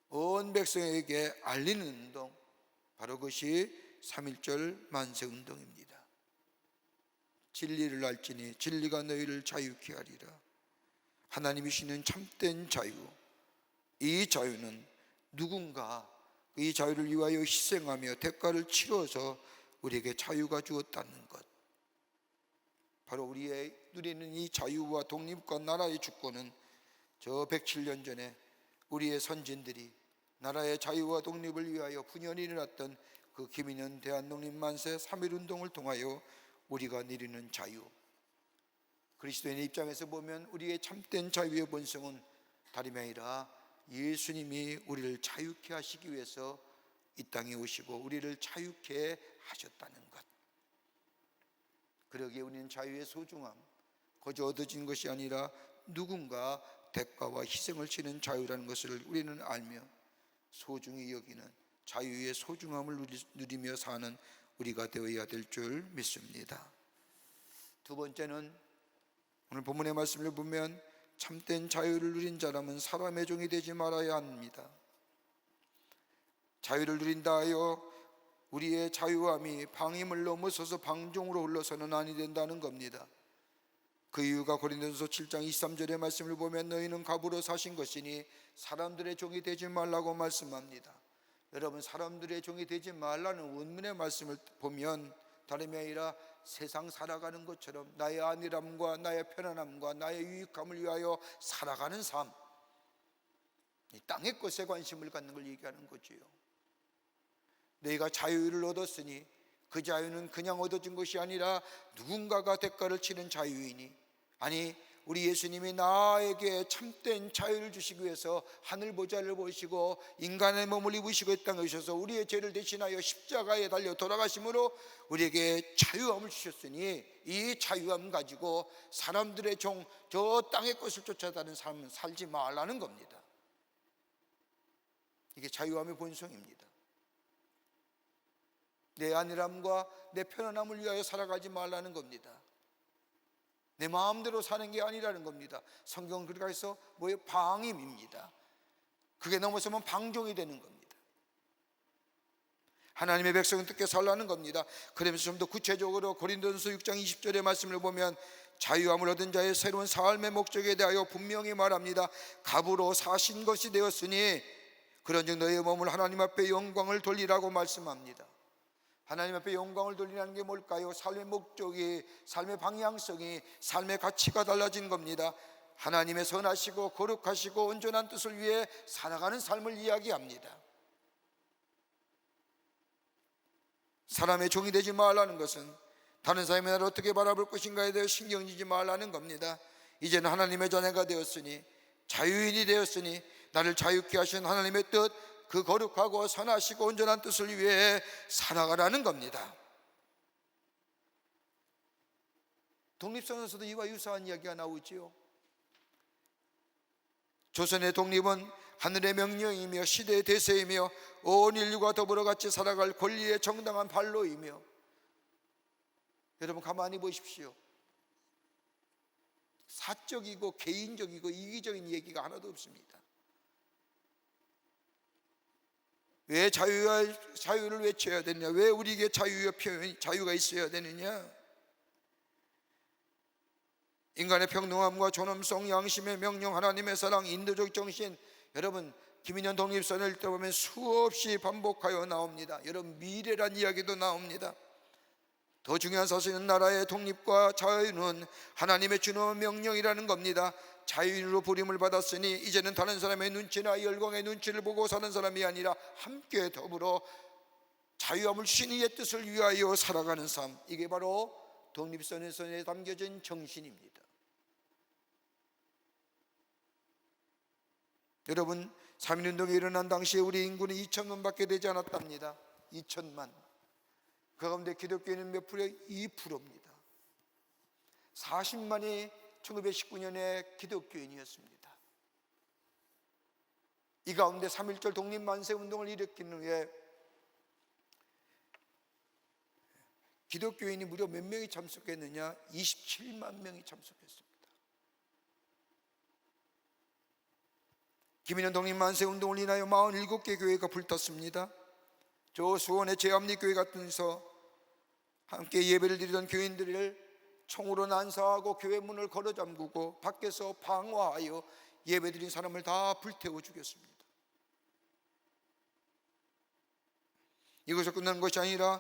온 백성에게 알리는 운동, 바로 그것이 3.1절 만세운동입니다. 진리를 알지니 진리가 너희를 자유케 하리라. 하나님이 주시는 참된 자유, 이 자유는 누군가 이 자유를 위하여 희생하며 대가를 치러서 우리에게 자유가 주었다는 것, 바로 우리의 누리는 이 자유와 독립과 나라의 주권은 저 107년 전에 우리의 선진들이 나라의 자유와 독립을 위하여 분연히 일어났던 그 김인현 대한독립만세 3.1운동을 통하여 우리가 누리는 자유, 그리스도인의 입장에서 보면 우리의 참된 자유의 본성은 다름이 아니라 예수님이 우리를 자유케 하시기 위해서 이 땅에 오시고 우리를 자유케 하셨다는 것. 그러기에 우리는 자유의 소중함, 거저 얻어진 것이 아니라 누군가 대가와 희생을 치는 자유라는 것을 우리는 알며 소중히 여기는 자유의 소중함을 누리며 사는 우리가 되어야 될 줄 믿습니다. 두 번째는 오늘 본문의 말씀을 보면 참된 자유를 누린 사람은 사람의 종이 되지 말아야 합니다. 자유를 누린다 하여 우리의 자유함이 방임을 넘어서서 방종으로 흘러서는 아니 된다는 겁니다. 그 이유가 고린도전서 7장 23절의 말씀을 보면 너희는 갑으로 사신 것이니 사람들의 종이 되지 말라고 말씀합니다. 여러분, 사람들의 종이 되지 말라는 원문의 말씀을 보면 다름이 아니라 세상 살아가는 것처럼 나의 안일함과 나의 편안함과 나의 유익함을 위하여 살아가는 삶, 이 땅의 것에 관심을 갖는 걸 얘기하는 거지요. 너희가 자유를 얻었으니 그 자유는 그냥 얻어진 것이 아니라 누군가가 대가를 치는 자유이니, 아니 우리 예수님이 나에게 참된 자유를 주시기 위해서 하늘 보좌를 보시고 인간의 몸을 입으시고 이 땅에 오셔서 우리의 죄를 대신하여 십자가에 달려 돌아가심으로 우리에게 자유함을 주셨으니 이 자유함 가지고 사람들의 종, 저 땅의 것을 쫓아다니는 삶은 살지 말라는 겁니다. 이게 자유함의 본성입니다. 내 안일함과 내 편안함을 위하여 살아가지 말라는 겁니다. 내 마음대로 사는 게 아니라는 겁니다. 성경은 그렇게 해서 뭐예요? 방임입니다. 그게 넘어서면 방종이 되는 겁니다. 하나님의 백성은 어떻게 살라는 겁니다. 그러면서 좀 더 구체적으로 고린도전서 6장 20절의 말씀을 보면 자유함을 얻은 자의 새로운 삶의 목적에 대하여 분명히 말합니다. 갑으로 사신 것이 되었으니 그런즉 너희의 몸을 하나님 앞에 영광을 돌리라고 말씀합니다. 하나님 앞에 영광을 돌리라는 게 뭘까요? 삶의 목적이, 삶의 방향성이, 삶의 가치가 달라진 겁니다. 하나님의 선하시고 거룩하시고 온전한 뜻을 위해 살아가는 삶을 이야기합니다. 사람의 종이 되지 말라는 것은 다른 사람이 나를 어떻게 바라볼 것인가에 대해 신경지지 말라는 겁니다. 이제는 하나님의 자녀가 되었으니, 자유인이 되었으니 나를 자유케 하신 하나님의 뜻, 그 거룩하고 선하시고 온전한 뜻을 위해 살아가라는 겁니다. 독립선언에서도 이와 유사한 이야기가 나오지요. 조선의 독립은 하늘의 명령이며 시대의 대세이며 온 인류가 더불어 같이 살아갈 권리의 정당한 발로이며, 여러분 가만히 보십시오. 사적이고 개인적이고 이기적인 얘기가 하나도 없습니다. 왜 자유를 외쳐야 되느냐? 왜 우리에게 자유가 있어야 되느냐? 인간의 평등함과 존엄성, 양심의 명령, 하나님의 사랑, 인도적 정신, 여러분 김인현 독립선언을 읽어보면 수없이 반복하여 나옵니다. 여러분 미래란 이야기도 나옵니다. 더 중요한 사실은 나라의 독립과 자유는 하나님의 주는 명령이라는 겁니다. 자유인으로 부름을 받았으니 이제는 다른 사람의 눈치나 열광의 눈치를 보고 사는 사람이 아니라 함께 더불어 자유함을 주신 이의 뜻을 위하여 살아가는 삶, 이게 바로 독립선언에 담겨진 정신입니다. 여러분 3.1운동이 일어난 당시에 우리 인구는 2천만 밖에 되지 않았답니다. 2천만. 그 가운데 기독교인은 몇 프로예요? 2%입니다. 40만이 1919년에 기독교인이었습니다. 이 가운데 3.1절 독립만세운동을 일으킨 후에 기독교인이 무려 몇 명이 참석했느냐? 27만 명이 참석했습니다. 김인현 독립만세운동을 인하여 47개 교회가 불탔습니다. 저 수원의 제합리교회 같은 데서 함께 예배를 드리던 교인들을 총으로 난사하고 교회 문을 걸어 잠그고 밖에서 방화하여 예배드린 사람을 다 불태워 죽였습니다. 이것이 끝난 것이 아니라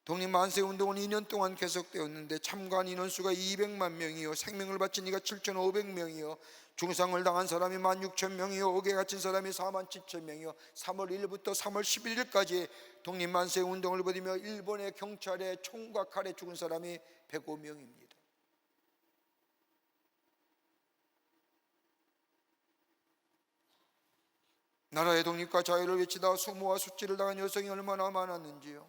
독립만세운동은 2년 동안 계속되었는데 참관 인원수가 200만 명이요, 생명을 바친 이가 7,500명이요, 중상을 당한 사람이 16,000명이요, 옥에 갇힌 사람이 47,000명이요, 3월 1일부터 3월 11일까지 독립만세운동을 벌이며 일본의 경찰에 총과 칼에 죽은 사람이 105명입니다. 나라의 독립과 자유를 외치다 수모와 수치를 당한 여성이 얼마나 많았는지요.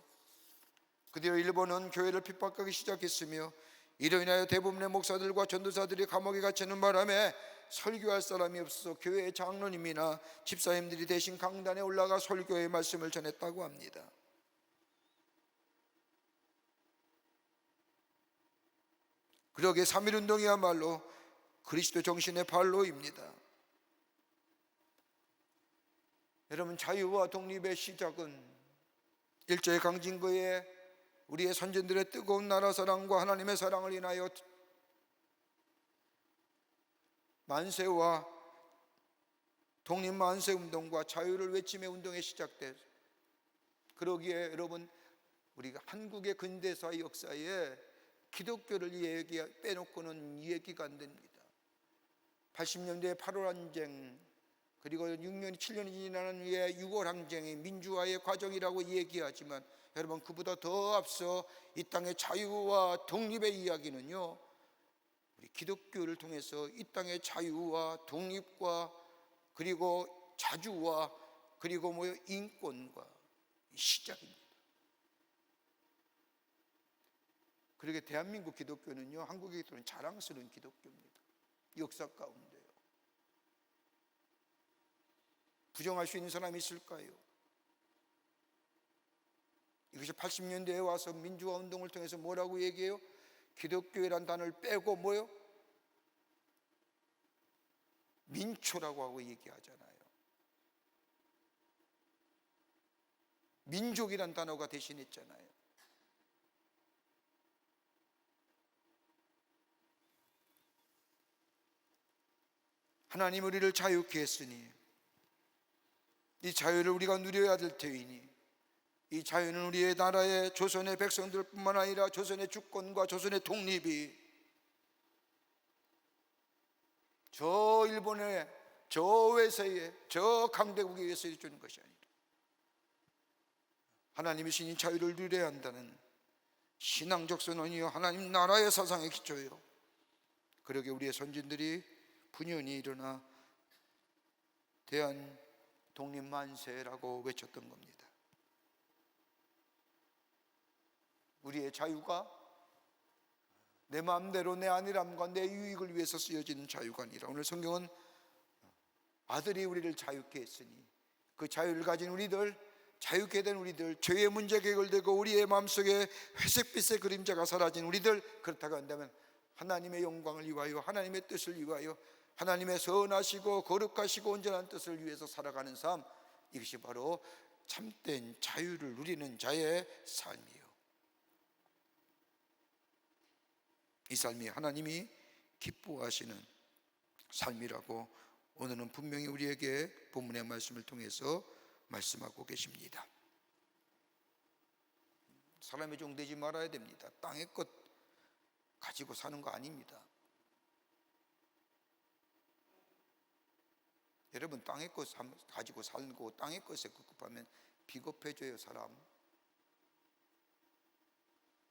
그대로 일본은 교회를 핍박하기 시작했으며 이로 인하여 대부분의 목사들과 전도사들이 감옥에 갇히는 바람에 설교할 사람이 없어서 교회 장로님이나 집사님들이 대신 강단에 올라가 설교의 말씀을 전했다고 합니다. 그러기에 3.1운동이야말로 그리스도 정신의 발로입니다. 여러분, 자유와 독립의 시작은 일제의 강점기에 우리의 선진들의 뜨거운 나라 사랑과 하나님의 사랑을 인하여 만세와 독립 만세 운동과 자유를 외침의 운동에 시작돼서, 그러기에 여러분, 우리가 한국의 근대사 역사에 기독교를 빼놓고는 이야기가 안 됩니다. 80년대 8월 항쟁, 그리고 6년, 7년이 지나는 후에 6월 항쟁의 민주화의 과정이라고 얘기하지만, 여러분, 그보다 더 앞서 이 땅의 자유와 독립의 이야기는요, 우리 기독교를 통해서 이 땅의 자유와 독립과 그리고 자주와 그리고 인권과 시작입니다. 그러게 대한민국 기독교는요, 한국에 들어온 자랑스러운 기독교입니다. 역사 가운데요. 부정할 수 있는 사람이 있을까요? 이것이 80년대에 와서 민주화 운동을 통해서 뭐라고 얘기해요? 기독교란 단어를 빼고 뭐요? 민초라고 하고 얘기하잖아요. 민족이란 단어가 대신했잖아요. 하나님 우리를 자유케 했으니 이 자유를 우리가 누려야 될 터이니, 이 자유는 우리의 나라의 조선의 백성들뿐만 아니라 조선의 주권과 조선의 독립이 저 일본의 저 외세의 저 강대국에 의해서 주는 것이 아니라 하나님이 주신 자유를 누려야 한다는 신앙적 선언이요, 하나님 나라의 사상의 기초예요. 그러게 우리의 선진들이 분연히 일어나 대한 독립만세라고 외쳤던 겁니다. 우리의 자유가 내 마음대로 내 안일함과 내 유익을 위해서 쓰여지는 자유가 아니라, 오늘 성경은 아들이 우리를 자유케 했으니 그 자유를 가진 우리들, 자유케 된 우리들, 죄의 문제가 해결되고 우리의 마음속에 회색빛의 그림자가 사라진 우리들, 그렇다고 한다면 하나님의 영광을 위하여, 하나님의 뜻을 위하여, 하나님의 선하시고 거룩하시고 온전한 뜻을 위해서 살아가는 삶, 이것이 바로 참된 자유를 누리는 자의 삶이에요. 이 삶이 하나님이 기뻐하시는 삶이라고 오늘은 분명히 우리에게 본문의 말씀을 통해서 말씀하고 계십니다. 사람의 종 되지 말아야 됩니다. 땅의 것 가지고 사는 거 아닙니다. 여러분, 땅의 것 가지고 살고 땅의 것에 급급하면 비겁해져요. 사람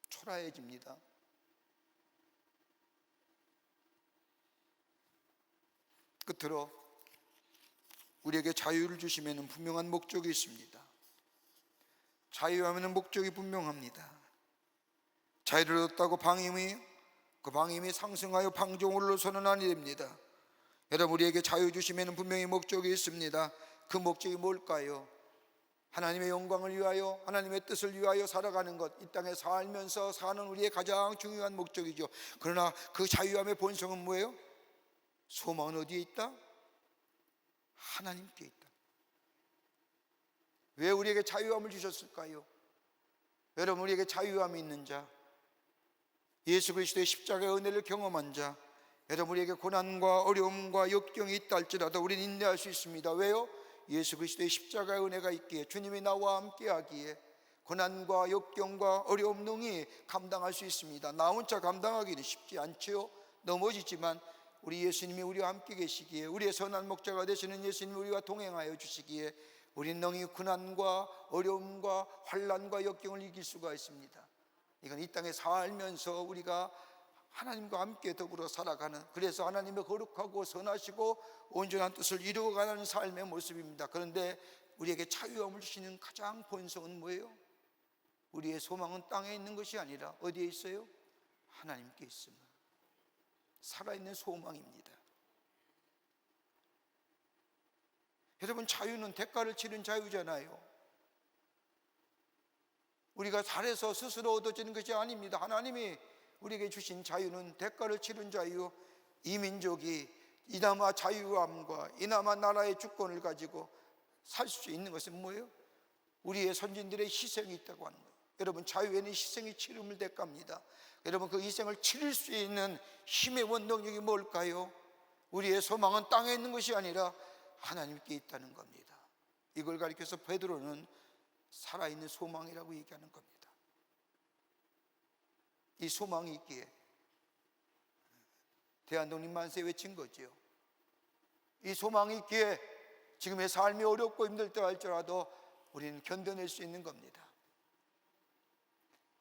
초라해집니다. 끝으로 우리에게 자유를 주시면 분명한 목적이 있습니다. 자유하면 목적이 분명합니다. 자유를 얻었다고 그 방임이 상승하여 방종을 올라서는 아니 됩니다. 여러분, 우리에게 자유 주시면 분명히 목적이 있습니다. 그 목적이 뭘까요? 하나님의 영광을 위하여, 하나님의 뜻을 위하여 살아가는 것, 이 땅에 살면서 사는 우리의 가장 중요한 목적이죠. 그러나 그 자유함의 본성은 뭐예요? 소망은 어디에 있다? 하나님께 있다. 왜 우리에게 자유함을 주셨을까요? 여러분, 우리에게 자유함이 있는 자, 예수 그리스도의 십자가의 은혜를 경험한 자, 여러분, 우리에게 고난과 어려움과 역경이 있다 할지라도 우리는 인내할 수 있습니다. 왜요? 예수 그리스도의 십자가의 은혜가 있기에, 주님이 나와 함께 하기에 고난과 역경과 어려움 능히 감당할 수 있습니다. 나 혼자 감당하기는 쉽지 않지요. 넘어지지만 우리 예수님이 우리와 함께 계시기에, 우리의 선한 목자가 되시는 예수님이 우리와 동행하여 주시기에 우리는 능히 고난과 어려움과 환난과 역경을 이길 수가 있습니다. 이건 이 땅에 살면서 우리가 하나님과 함께 더불어 살아가는, 그래서 하나님의 거룩하고 선하시고 온전한 뜻을 이루어가는 삶의 모습입니다. 그런데 우리에게 자유함을 주시는 가장 본성은 뭐예요? 우리의 소망은 땅에 있는 것이 아니라 어디에 있어요? 하나님께 있습니다. 살아있는 소망입니다. 여러분, 자유는 대가를 치른 자유잖아요. 우리가 잘해서 스스로 얻어지는 것이 아닙니다. 하나님이 우리에게 주신 자유는 대가를 치른 자유. 이 민족이 이나마 자유함과 이나마 나라의 주권을 가지고 살 수 있는 것은 뭐예요? 우리의 선진들의 희생이 있다고 하는 거예요. 여러분, 자유에는 희생이 치름을 대가입니다. 여러분, 그 희생을 치를 수 있는 힘의 원동력이 뭘까요? 우리의 소망은 땅에 있는 것이 아니라 하나님께 있다는 겁니다. 이걸 가리켜서 베드로는 살아있는 소망이라고 얘기하는 겁니다. 이 소망이 있기에 대한독립 만세 외친 거지요. 이 소망이 있기에 지금의 삶이 어렵고 힘들 때 할지라도 우리는 견뎌낼 수 있는 겁니다.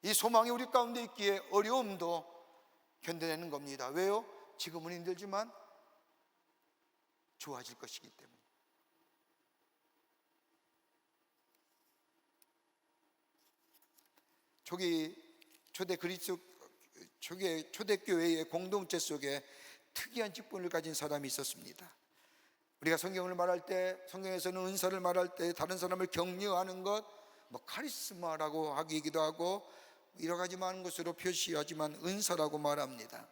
이 소망이 우리 가운데 있기에 어려움도 견뎌내는 겁니다. 왜요? 지금은 힘들지만 좋아질 것이기 때문에. 초대교회의 공동체 속에 특이한 직분을 가진 사람이 있었습니다. 우리가 성경을 말할 때, 성경에서는 은사를 말할 때 다른 사람을 격려하는 것, 카리스마라고 하기도 하고 여러 가지 많은 것으로 표시하지만 은사라고 말합니다.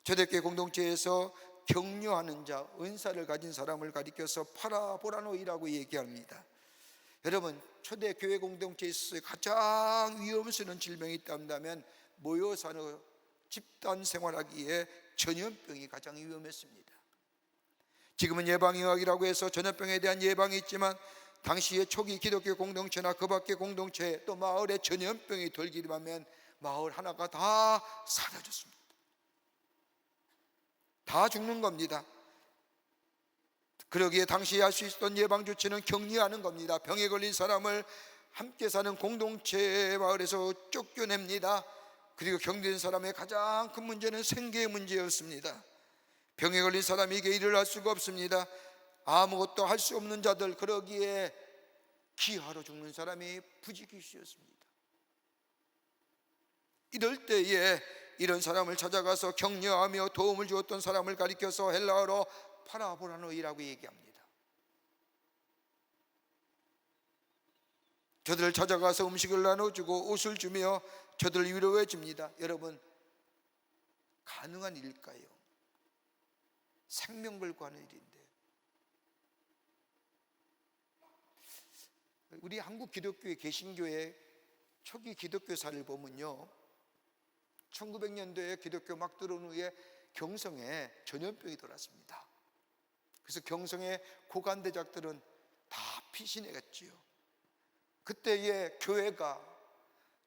초대교회 공동체에서 격려하는 자, 은사를 가진 사람을 가리켜서 파라보라노이라고 얘기합니다. 여러분, 초대교회 공동체에서 가장 위험스러운 질병이 있다면 모여 사는 집단 생활하기에 전염병이 가장 위험했습니다. 지금은 예방의학이라고 해서 전염병에 대한 예방이 있지만 당시의 초기 기독교 공동체나 그 밖의 공동체, 또 마을에 전염병이 돌기만 하면 마을 하나가 다 사라졌습니다. 다 죽는 겁니다. 그러기에 당시에 할 수 있었던 예방 조치는 격리하는 겁니다. 병에 걸린 사람을 함께 사는 공동체 마을에서 쫓겨냅니다. 그리고 격리된 사람의 가장 큰 문제는 생계의 문제였습니다. 병에 걸린 사람에게 일을 할 수가 없습니다. 아무것도 할 수 없는 자들, 그러기에 기하로 죽는 사람이 부지기수였습니다. 이럴 때에 이런 사람을 찾아가서 격려하며 도움을 주었던 사람을 가리켜서 헬라어로 파라보라노이라고 얘기합니다. 저들을 찾아가서 음식을 나눠주고 옷을 주며 저들을 위로해 줍니다. 여러분, 가능한 일일까요? 생명 걸고 하는 일인데. 우리 한국 기독교의 개신교의 초기 기독교사를 보면요, 1900년도에 기독교 막 들어온 후에 경성에 전염병이 돌았습니다. 그래서 경성의 고관대작들은 다 피신해갔지요. 그때에 교회가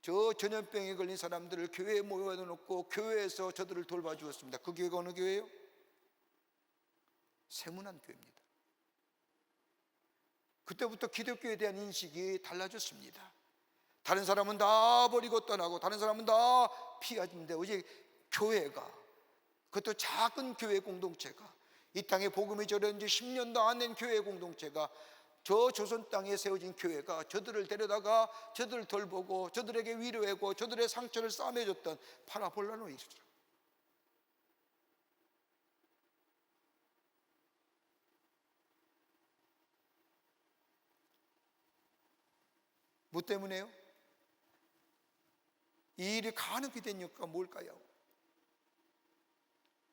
저 전염병에 걸린 사람들을 교회에 모여놓고 교회에서 저들을 돌봐주었습니다. 그 교회가 어느 교회예요? 세문안교회입니다. 그때부터 기독교에 대한 인식이 달라졌습니다. 다른 사람은 다 버리고 떠나고 다른 사람은 다 피하는데 오직 교회가, 그것도 작은 교회 공동체가, 이 땅에 복음이 전해진 지 10년도 안 된 교회 공동체가, 저 조선 땅에 세워진 교회가 저들을 데려다가 저들을 돌보고 저들에게 위로하고 저들의 상처를 싸매줬던 파라볼라노이죠. 뭐 때문에요? 이 일이 가능하게 된 이유가 뭘까요?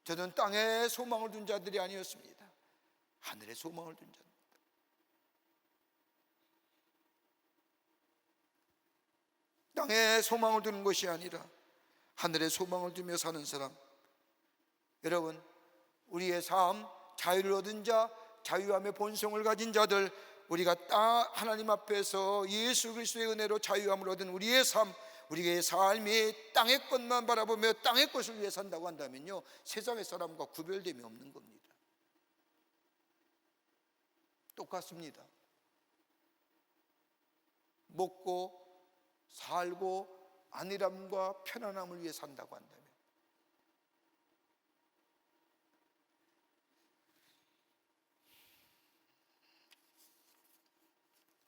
저는 땅에 소망을 둔 자들이 아니었습니다. 하늘에 소망을 둔 자입니다. 땅에 소망을 두는 것이 아니라 하늘에 소망을 두며 사는 사람. 여러분, 우리의 삶, 자유를 얻은 자, 자유함의 본성을 가진 자들, 우리가 하나님 앞에서 예수 그리스도의 은혜로 자유함을 얻은 우리의 삶, 우리의 삶이 땅의 것만 바라보며 땅의 것을 위해 산다고 한다면요, 세상의 사람과 구별됨이 없는 겁니다. 똑같습니다. 먹고 살고 안일함과 편안함을 위해 산다고 한다면,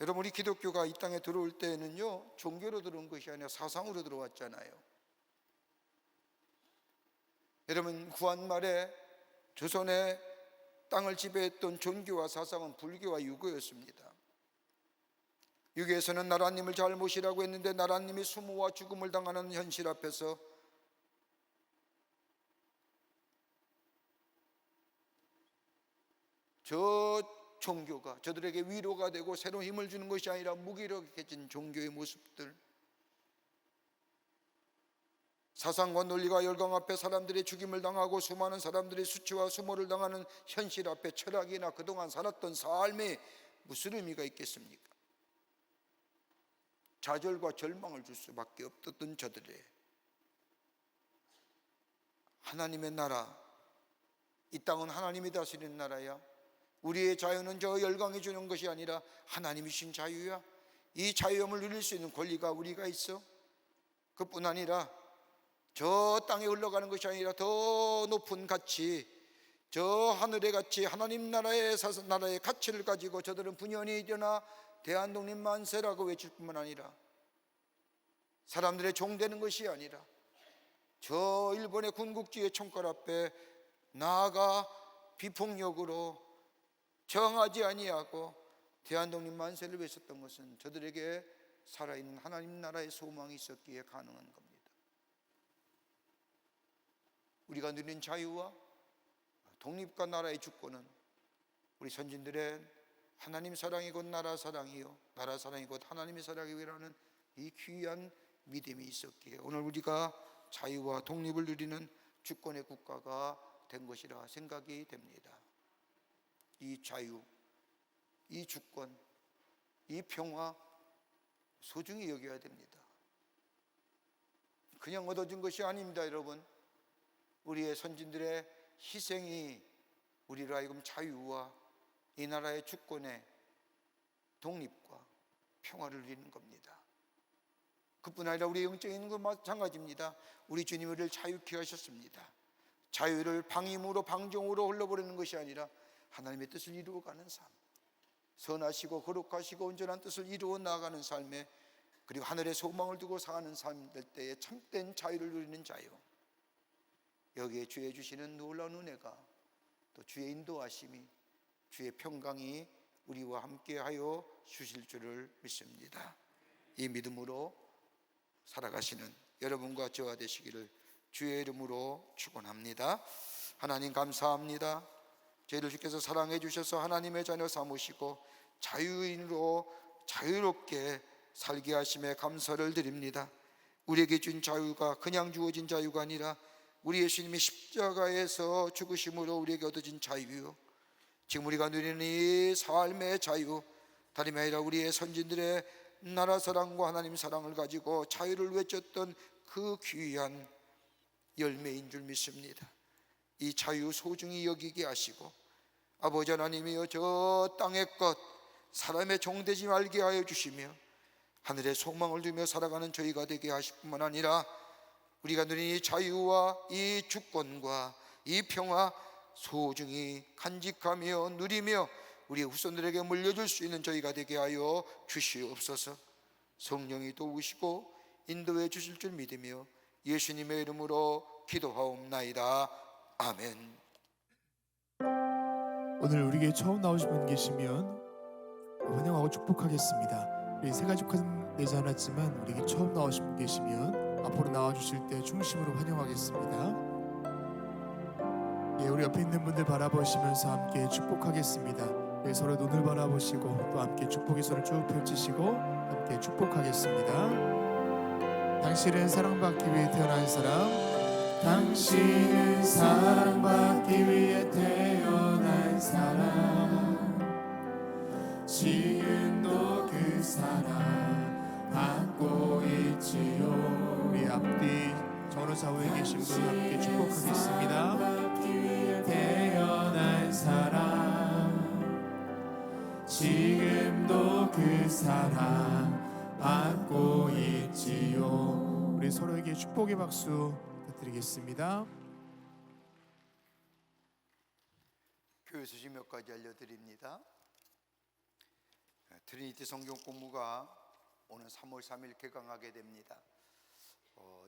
여러분, 우리 기독교가 이 땅에 들어올 때는요, 종교로 들어온 것이 아니라 사상으로 들어왔잖아요. 여러분, 구한말에 조선의 땅을 지배했던 종교와 사상은 불교와 유교였습니다. 유교에서는 나라님을 잘 모시라고 했는데 나라님이 수모와 죽음을 당하는 현실 앞에서 저 종교가 저들에게 위로가 되고 새로운 힘을 주는 것이 아니라 무기력해진 종교의 모습들, 사상과 논리가 열강 앞에 사람들의 죽임을 당하고 수많은 사람들이 수치와 수모를 당하는 현실 앞에 철학이나 그동안 살았던 삶에 무슨 의미가 있겠습니까? 좌절과 절망을 줄 수밖에 없었던 저들의 하나님의 나라, 이 땅은 하나님이 다스리는 나라야. 우리의 자유는 저 열강이 주는 것이 아니라 하나님이 주신 자유야. 이 자유함을 누릴 수 있는 권리가 우리가 있어. 그뿐 아니라 저 땅에 흘러가는 것이 아니라 더 높은 가치, 저 하늘의 가치, 하나님 나라의 가치를 가지고 저들은 분연히 일어나 대한독립 만세라고 외칠 뿐만 아니라 사람들의 종되는 것이 아니라 저 일본의 군국주의의 총칼 앞에 나아가 비폭력으로 정하지 아니하고 대한독립 만세를 외쳤던 것은 저들에게 살아있는 하나님 나라의 소망이 있었기에 가능한 겁니다. 우리가 누린 자유와 독립과 나라의 주권은 우리 선진들의 하나님 사랑이 곧 나라 사랑이요 나라 사랑이 곧 하나님의 사랑이라는 이 귀한 믿음이 있었기에 오늘 우리가 자유와 독립을 누리는 주권의 국가가 된 것이라 생각이 됩니다. 이 자유, 이 주권, 이 평화 소중히 여겨야 됩니다. 그냥 얻어진 것이 아닙니다, 여러분. 우리의 선진들의 희생이 우리로 하여금 자유와 이 나라의 주권의 독립과 평화를 누리는 겁니다. 그뿐 아니라 우리 영적인 것 마찬가지입니다. 우리 주님이 우리를 자유케 하셨습니다. 자유를 방임으로 방종으로 흘러버리는 것이 아니라 하나님의 뜻을 이루어가는 삶, 선하시고 거룩하시고 온전한 뜻을 이루어 나아가는 삶에, 그리고 하늘의 소망을 두고 사는 삶 될 때에 참된 자유를 누리는 자유, 여기에 주의 주시는 놀라운 은혜가, 또 주의 인도하심이, 주의 평강이 우리와 함께하여 주실 줄을 믿습니다. 이 믿음으로 살아가시는 여러분과 저와 되시기를 주의 이름으로 축원합니다. 하나님 감사합니다. 저희를 주께서 사랑해 주셔서 하나님의 자녀 삼으시고 자유인으로 자유롭게 살게 하심에 감사를 드립니다. 우리에게 준 자유가 그냥 주어진 자유가 아니라 우리 예수님이 십자가에서 죽으심으로 우리에게 얻어진 자유요, 지금 우리가 누리는 이 삶의 자유, 다름이 아니라 우리의 선진들의 나라 사랑과 하나님 사랑을 가지고 자유를 외쳤던 그 귀한 열매인 줄 믿습니다. 이 자유 소중히 여기게 하시고 아버지 하나님이여, 저 땅의 것 사람의 종되지 말게 하여 주시며 하늘의 소망을 두며 살아가는 저희가 되게 하실 뿐만 아니라 우리가 누린 이 자유와 이 주권과 이 평화 소중히 간직하며 누리며 우리 후손들에게 물려줄 수 있는 저희가 되게 하여 주시옵소서. 성령이 도우시고 인도해 주실 줄 믿으며 예수님의 이름으로 기도하옵나이다. 아멘. 오늘 우리에게 처음 나오신 분 계시면 환영하고 축복하겠습니다. 우리 새가족은 내지 않았지만 우리에게 처음 나오신 분 계시면 앞으로 나와주실 때 중심으로 환영하겠습니다. 예, 우리 옆에 있는 분들 바라보시면서 함께 축복하겠습니다. 예, 서로 눈을 바라보시고 또 함께 축복의 손을 쭉 펼치시고 함께 축복하겠습니다. 당신은 사랑받기 위해 태어난 사람, 당신은 사랑받기 위해 태어난 사람, 지금도 그 사랑 받고 있지요. 우리 앞뒤 전후 좌우에 계신 분 함께 축복하겠습니다. 사랑받기 위해 태어난 사람, 지금도 그 사랑 받고 있지요. 우리 서로에게 축복의 박수 드리겠습니다. 교회 소식 몇 가지 알려드립니다. 트리니티 성경 공부가 오는 3월 3일 개강하게 됩니다.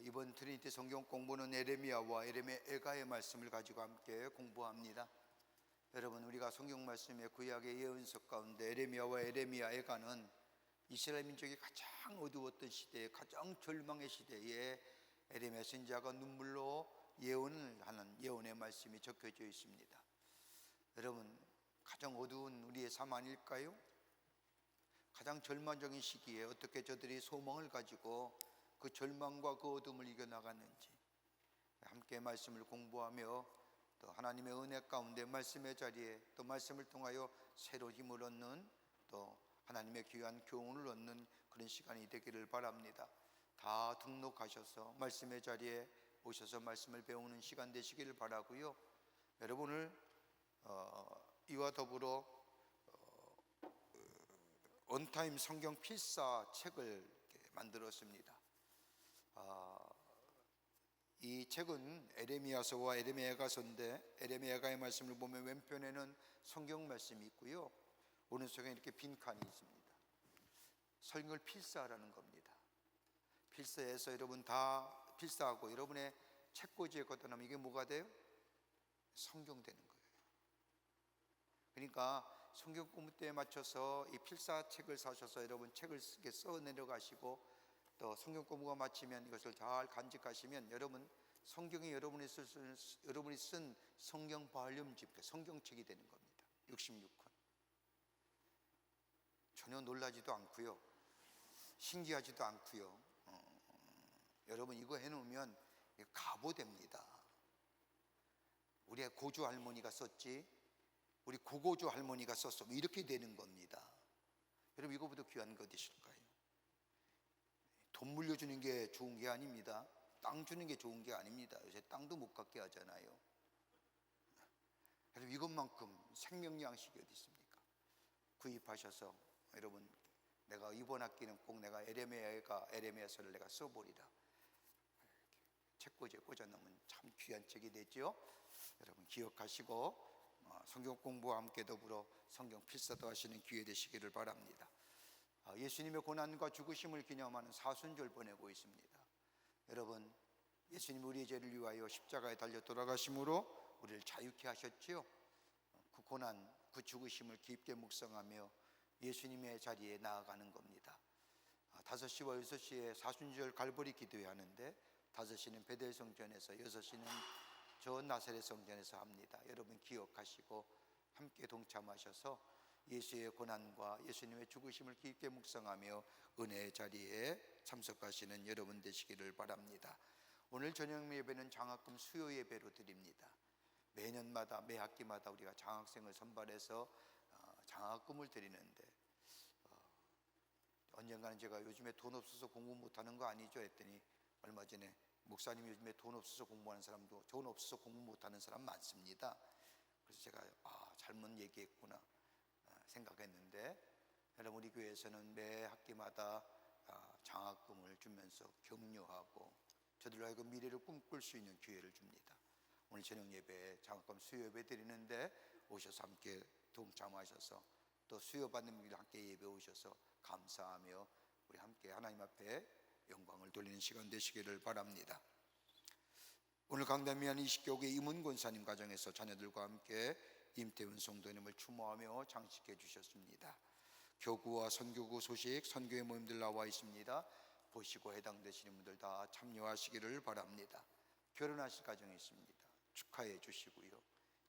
이번 트리니티 성경 공부는 에레미야와 에레미야의 말씀을 가지고 함께 공부합니다. 여러분, 우리가 성경 말씀의 구약의 예언서 가운데 에레미야와 에레미야가는 이스라엘 민족이 가장 어두웠던 시대에, 가장 절망의 시대에 에레미야 선지자가 눈물로 예언을 하는 예언의 말씀이 적혀져 있습니다. 여러분, 가장 어두운 우리의 삶 아닐까요? 가장 절망적인 시기에 어떻게 저들이 소망을 가지고 그 절망과 그 어둠을 이겨나갔는지 함께 말씀을 공부하며 또 하나님의 은혜 가운데 말씀의 자리에 또 말씀을 통하여 새로 힘을 얻는 또 하나님의 귀한 교훈을 얻는 그런 시간이 되기를 바랍니다. 다 등록하셔서 말씀의 자리에 오셔서 말씀을 배우는 시간 되시기를 바라고요. 여러분을 이와 더불어 온타임 성경 필사 책을 만들었습니다. 이 책은 에레미야서와 에레미야가서인데, 에레미야가의 말씀을 보면 왼편에는 성경 말씀이 있고요, 오른쪽에 이렇게 빈칸이 있습니다. 성경을 필사하라는 겁니다. 필사해서 여러분 다 필사하고 여러분의 책꽂이에 걷다 놓으면 이게 뭐가 돼요? 성경 되는 거예요. 그러니까 성경 공부 때에 맞춰서 이 필사책을 사셔서 여러분 책을 써 내려가시고 또 성경 공부가 마치면 이것을 잘 간직하시면 여러분 성경이 여러분이 쓴 성경 발륨집, 성경책이 되는 겁니다. 66권. 전혀 놀라지도 않고요, 신기하지도 않고요. 여러분 이거 해놓으면 가보됩니다. 우리의 고조 할머니가 썼지, 우리 고고조 할머니가 썼어, 이렇게 되는 겁니다. 여러분 이거보다 귀한 거 어디실까요? 돈 물려주는 게 좋은 게 아닙니다. 땅 주는 게 좋은 게 아닙니다. 요새 땅도 못 갖게 하잖아요. 여러분 이것만큼 생명양식이 어디 있습니까? 구입하셔서 여러분, 내가 이번 학기는 꼭 내가 에레미야서를 내가 써보리라. 책꽂이에 꽂아놓으면 참 귀한 책이 되죠. 여러분 기억하시고 성경 공부와 함께 더불어 성경 필사도 하시는 기회 되시기를 바랍니다. 예수님의 고난과 죽으심을 기념하는 사순절 보내고 있습니다. 여러분, 예수님 우리의 죄를 위하여 십자가에 달려 돌아가심으로 우리를 자유케 하셨지요. 그 고난, 그 죽으심을 깊게 묵상하며 예수님의 자리에 나아가는 겁니다. 5시와 6시에 사순절 갈보리 기도회 하는데 5시는 베델 성전에서, 6시는 저 나사렛 성전에서 합니다. 여러분 기억하시고 함께 동참하셔서 예수의 고난과 예수님의 죽으심을 깊게 묵상하며 은혜의 자리에 참석하시는 여러분 되시기를 바랍니다. 오늘 저녁 예배는 장학금 수요 예배로 드립니다. 매년마다 매 학기마다 우리가 장학생을 선발해서 장학금을 드리는데 언젠가는 제가 요즘에 돈 없어서 공부 못하는 거 아니죠 했더니 얼마 전에 목사님 요즘에 돈 없어서 공부하는 사람도, 돈 없어서 공부 못하는 사람 많습니다. 그래서 제가 잘못 얘기했구나 생각했는데, 여러분 우리 교회에서는 매 학기마다 장학금을 주면서 격려하고 저들로 하여금 미래를 꿈꿀 수 있는 기회를 줍니다. 오늘 저녁 예배에 장학금 수요 예배 드리는데 오셔서 함께 동참하셔서 또 수요 받는 분들 함께 예배 오셔서 감사하며 우리 함께 하나님 앞에 영광을 돌리는 시간 되시기를 바랍니다. 오늘 강남미안 이식교회 임은 권사님 가정에서 자녀들과 함께 임태훈 성도님을 추모하며 장식해 주셨습니다. 교구와 선교구 소식 선교회 모임들 나와 있습니다. 보시고 해당되시는 분들 다 참여하시기를 바랍니다. 결혼하실 가정이 있습니다. 축하해 주시고요.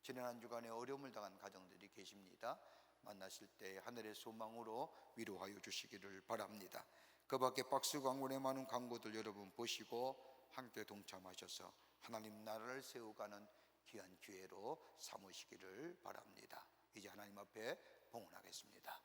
지난 한 주간에 어려움을 당한 가정들이 계십니다. 만나실 때 하늘의 소망으로 위로하여 주시기를 바랍니다. 그 밖에 박스 광고에 많은 광고들 여러분 보시고 함께 동참하셔서 하나님 나라를 세워가는 귀한 기회로 삼으시기를 바랍니다. 이제 하나님 앞에 봉헌하겠습니다.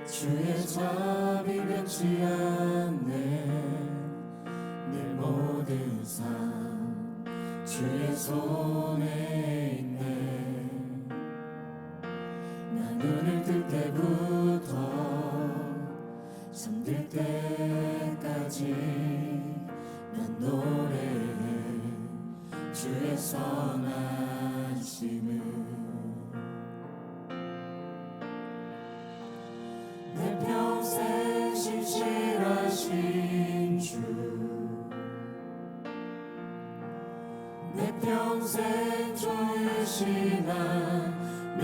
주의 자비 변치 않네. 늘 모든 삶 주의 손에 있네. 난 눈을 뜰 때부터 들 때까지 난 노래해 주의 선하심을. 내 평생 신실하신 주, 내 평생 좋으신 하나님,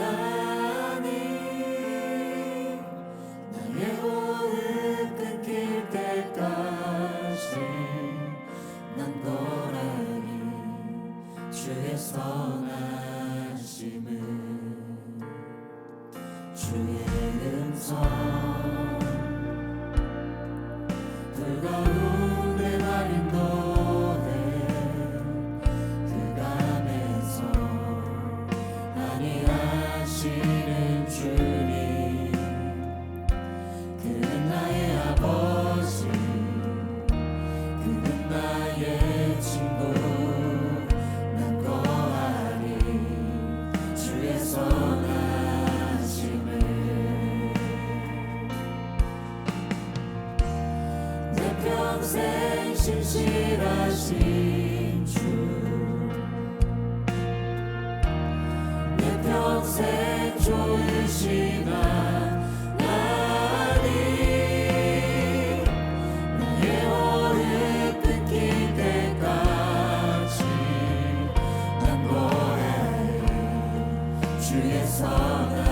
나의 호흡 끊길 때까지 난 고라니 주의 선하심을. 주의 음성 불가운데 달린 노래, 흑암에서 안위하시는 주님, 그는 나의 아버지, 그는 나의 친구, 난 거하리 주의 선하심을. 내 평생 신실하신 주, 내 평생 좋으신 하나님, 나의 호흡 끊길 때까지 난 고라니 주의 선하심을.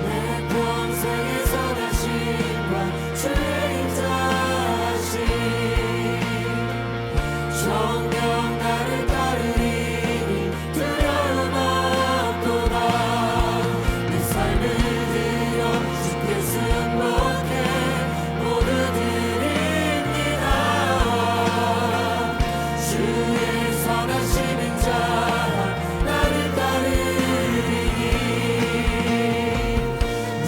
내 평생의 선하심과 주의 인자하심, 정녕 나를 따르리니 두려움 없도다. 내 삶을 들여 주께 승복해 모두 드립니다. 주의 선하심 인자 나를 따르리니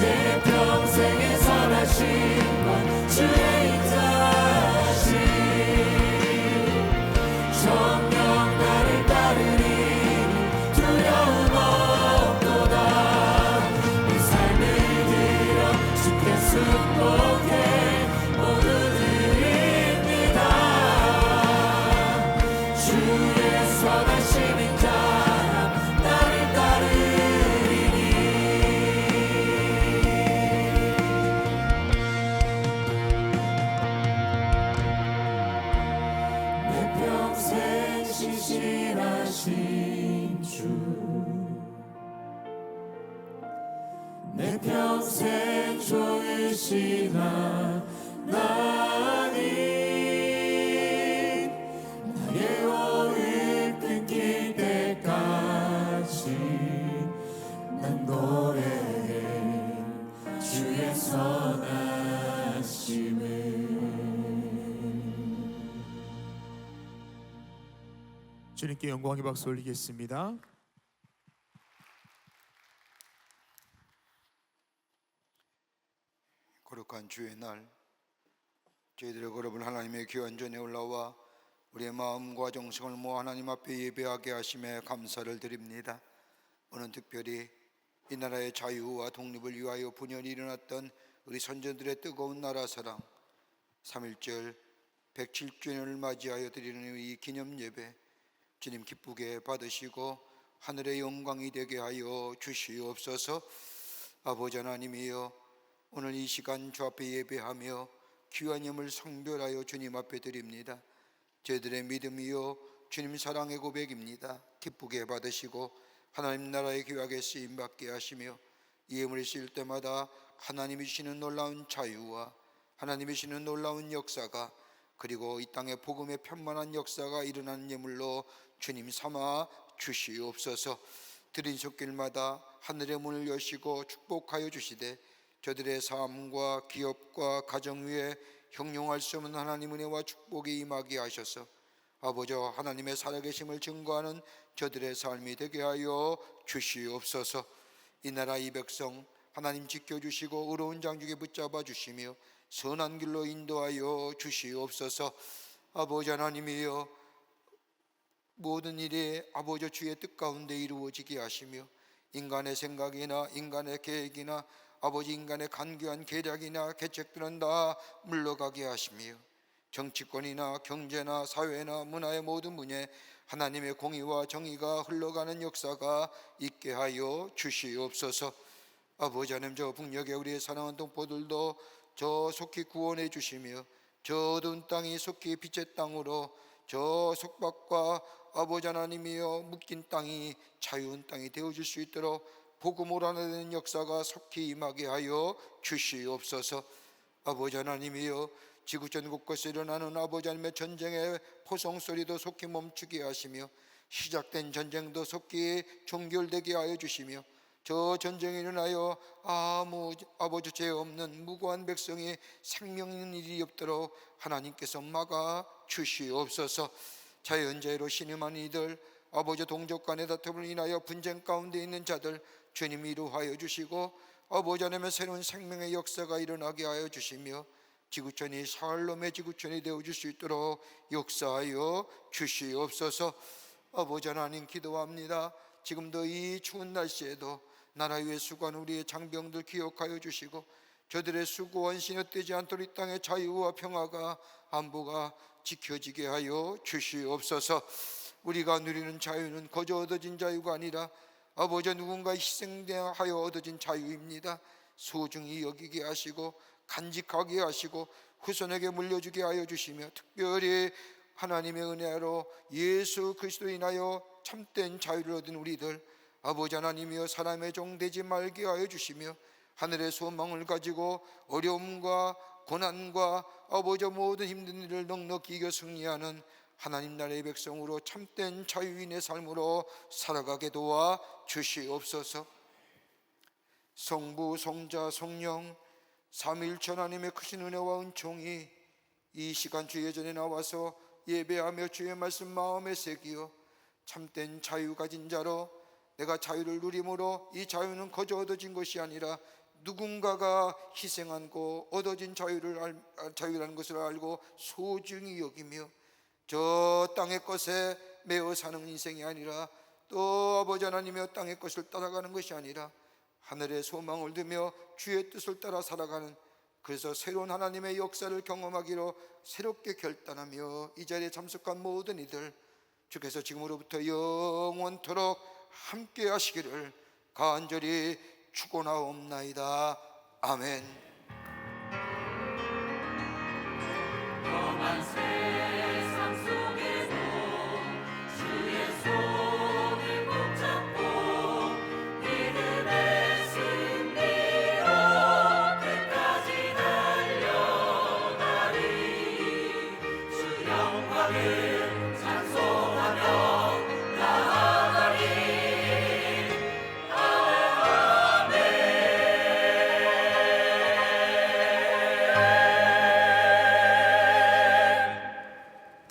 내 평생의 선하심과 주의 인자하심, 정녕 나를 따르리니 두려움 없도다. 내 삶을 들여 주께 승복해 모두 드립니다. 주의 선하심 인자 나를 따르리니. 내 평생 신실하신 주, 내 평생 좋으신 하나님, 나의 호흡 끊길 때까지 난 노래해 주의 선하심을. 주님께 영광의 박수 올리겠습니다. 거룩한 주의 날, 저희들의 거룩을 하나님의 귀한 전에 올라와 우리의 마음과 정성을 모아 하나님 앞에 예배하게 하심에 감사를 드립니다. 오늘 특별히 이 나라의 자유와 독립을 위하여 분연히 일어났던 우리 선조들의 뜨거운 나라 사랑 3.1절 107주년을 맞이하여 드리는 이 기념 예배, 주님 기쁘게 받으시고 하늘의 영광이 되게 하여 주시옵소서. 아버지 하나님이여, 오늘 이 시간 주 앞에 예배하며 귀한 예물 성별하여 주님 앞에 드립니다. 저희들의 믿음이요 주님 사랑의 고백입니다. 기쁘게 받으시고 하나님 나라의 귀하게 쓰임받게 하시며 이 예물을 씌울 때마다 하나님이 주시는 놀라운 자유와 하나님이 주시는 놀라운 역사가, 그리고 이 땅에 복음의 편만한 역사가 일어나는 예물로 주님 삼아 주시옵소서. 드린 손길마다 하늘의 문을 여시고 축복하여 주시되 저들의 삶과 기업과 가정 위에 형용할 수 없는 하나님 은혜와 축복이 임하게 하셔서 아버지 하나님의 살아계심을 증거하는 저들의 삶이 되게 하여 주시옵소서. 이 나라 이 백성 하나님 지켜주시고 의로운 장중에 붙잡아 주시며 선한 길로 인도하여 주시옵소서. 아버지 하나님이여, 모든 일이 아버지 주의 뜻 가운데 이루어지게 하시며 인간의 생각이나 인간의 계획이나 아버지 인간의 간교한 계략이나 계책들은 다 물러가게 하시며 정치권이나 경제나 사회나 문화의 모든 분야에 하나님의 공의와 정의가 흘러가는 역사가 있게 하여 주시옵소서. 아버지 하나님, 저 북녘에 우리의 사랑하는 동포들도 저 속히 구원해 주시며 저 어두운 땅이 속히 빛의 땅으로, 저 속박과 아버지 하나님이여 묶인 땅이 자유한 땅이 되어줄 수 있도록 복음을 알아내는 역사가 속히 임하게 하여 주시옵소서. 아버지 하나님이여, 지구촌 곳곳에 일어나는 아버지 하나님의 전쟁의 포성소리도 속히 멈추게 하시며 시작된 전쟁도 속히 종결되게 하여 주시며 저 전쟁에 일어나여 아무 아버지 죄 없는 무고한 백성이 생명 있는 일이 없도록 하나님께서 막아 주시옵소서. 자연재해로 신음하는 이들, 아버지 동족 간의 다툼을 인하여 분쟁 가운데 있는 자들 주님이 이루하여 주시고 아버지 하나님의 새로운 생명의 역사가 일어나게 하여 주시며 지구촌이 샬롬의 지구촌이 되어줄 수 있도록 역사하여 주시옵소서. 아버지 하나님, 기도합니다. 지금도 이 추운 날씨에도 나라 위에 수고하는 우리의 장병들 기억하여 주시고 저들의 수고와 헌신이 헛되지 않도록 이 땅의 자유와 평화가 안보가 지켜지게 하여 주시옵소서. 우리가 누리는 자유는 거저 얻어진 자유가 아니라 아버지 누군가 희생하여 얻어진 자유입니다. 소중히 여기게 하시고 간직하게 하시고 후손에게 물려주게 하여 주시며 특별히 하나님의 은혜로 예수 그리스도로 인하여 참된 자유를 얻은 우리들 아버지 하나님이여 사람의 종 되지 말게 하여 주시며 하늘의 소망을 가지고 어려움과 고난과 아버지 모든 힘든 일을 넉넉히 이겨 승리하는 하나님 나라의 백성으로 참된 자유인의 삶으로 살아가게 도와 주시옵소서. 성부 성자 성령 삼위일체 하나님의 크신 은혜와 은총이 이 시간 주의 전에 나와서 예배하며 주의 말씀 마음에 새기어 참된 자유 가진 자로 내가 자유를 누림으로 이 자유는 거저 얻어진 것이 아니라 누군가가 희생하고 얻어진 자유라는 것을 알고 소중히 여기며 저 땅의 것에 매어 사는 인생이 아니라 또 아버지 하나님의 땅의 것을 따라가는 것이 아니라 하늘의 소망을 두며 주의 뜻을 따라 살아가는, 그래서 새로운 하나님의 역사를 경험하기로 새롭게 결단하며 이 자리에 참석한 모든 이들 주께서 지금으로부터 영원토록 함께 하시기를 간절히 축원하옵나이다. 아멘.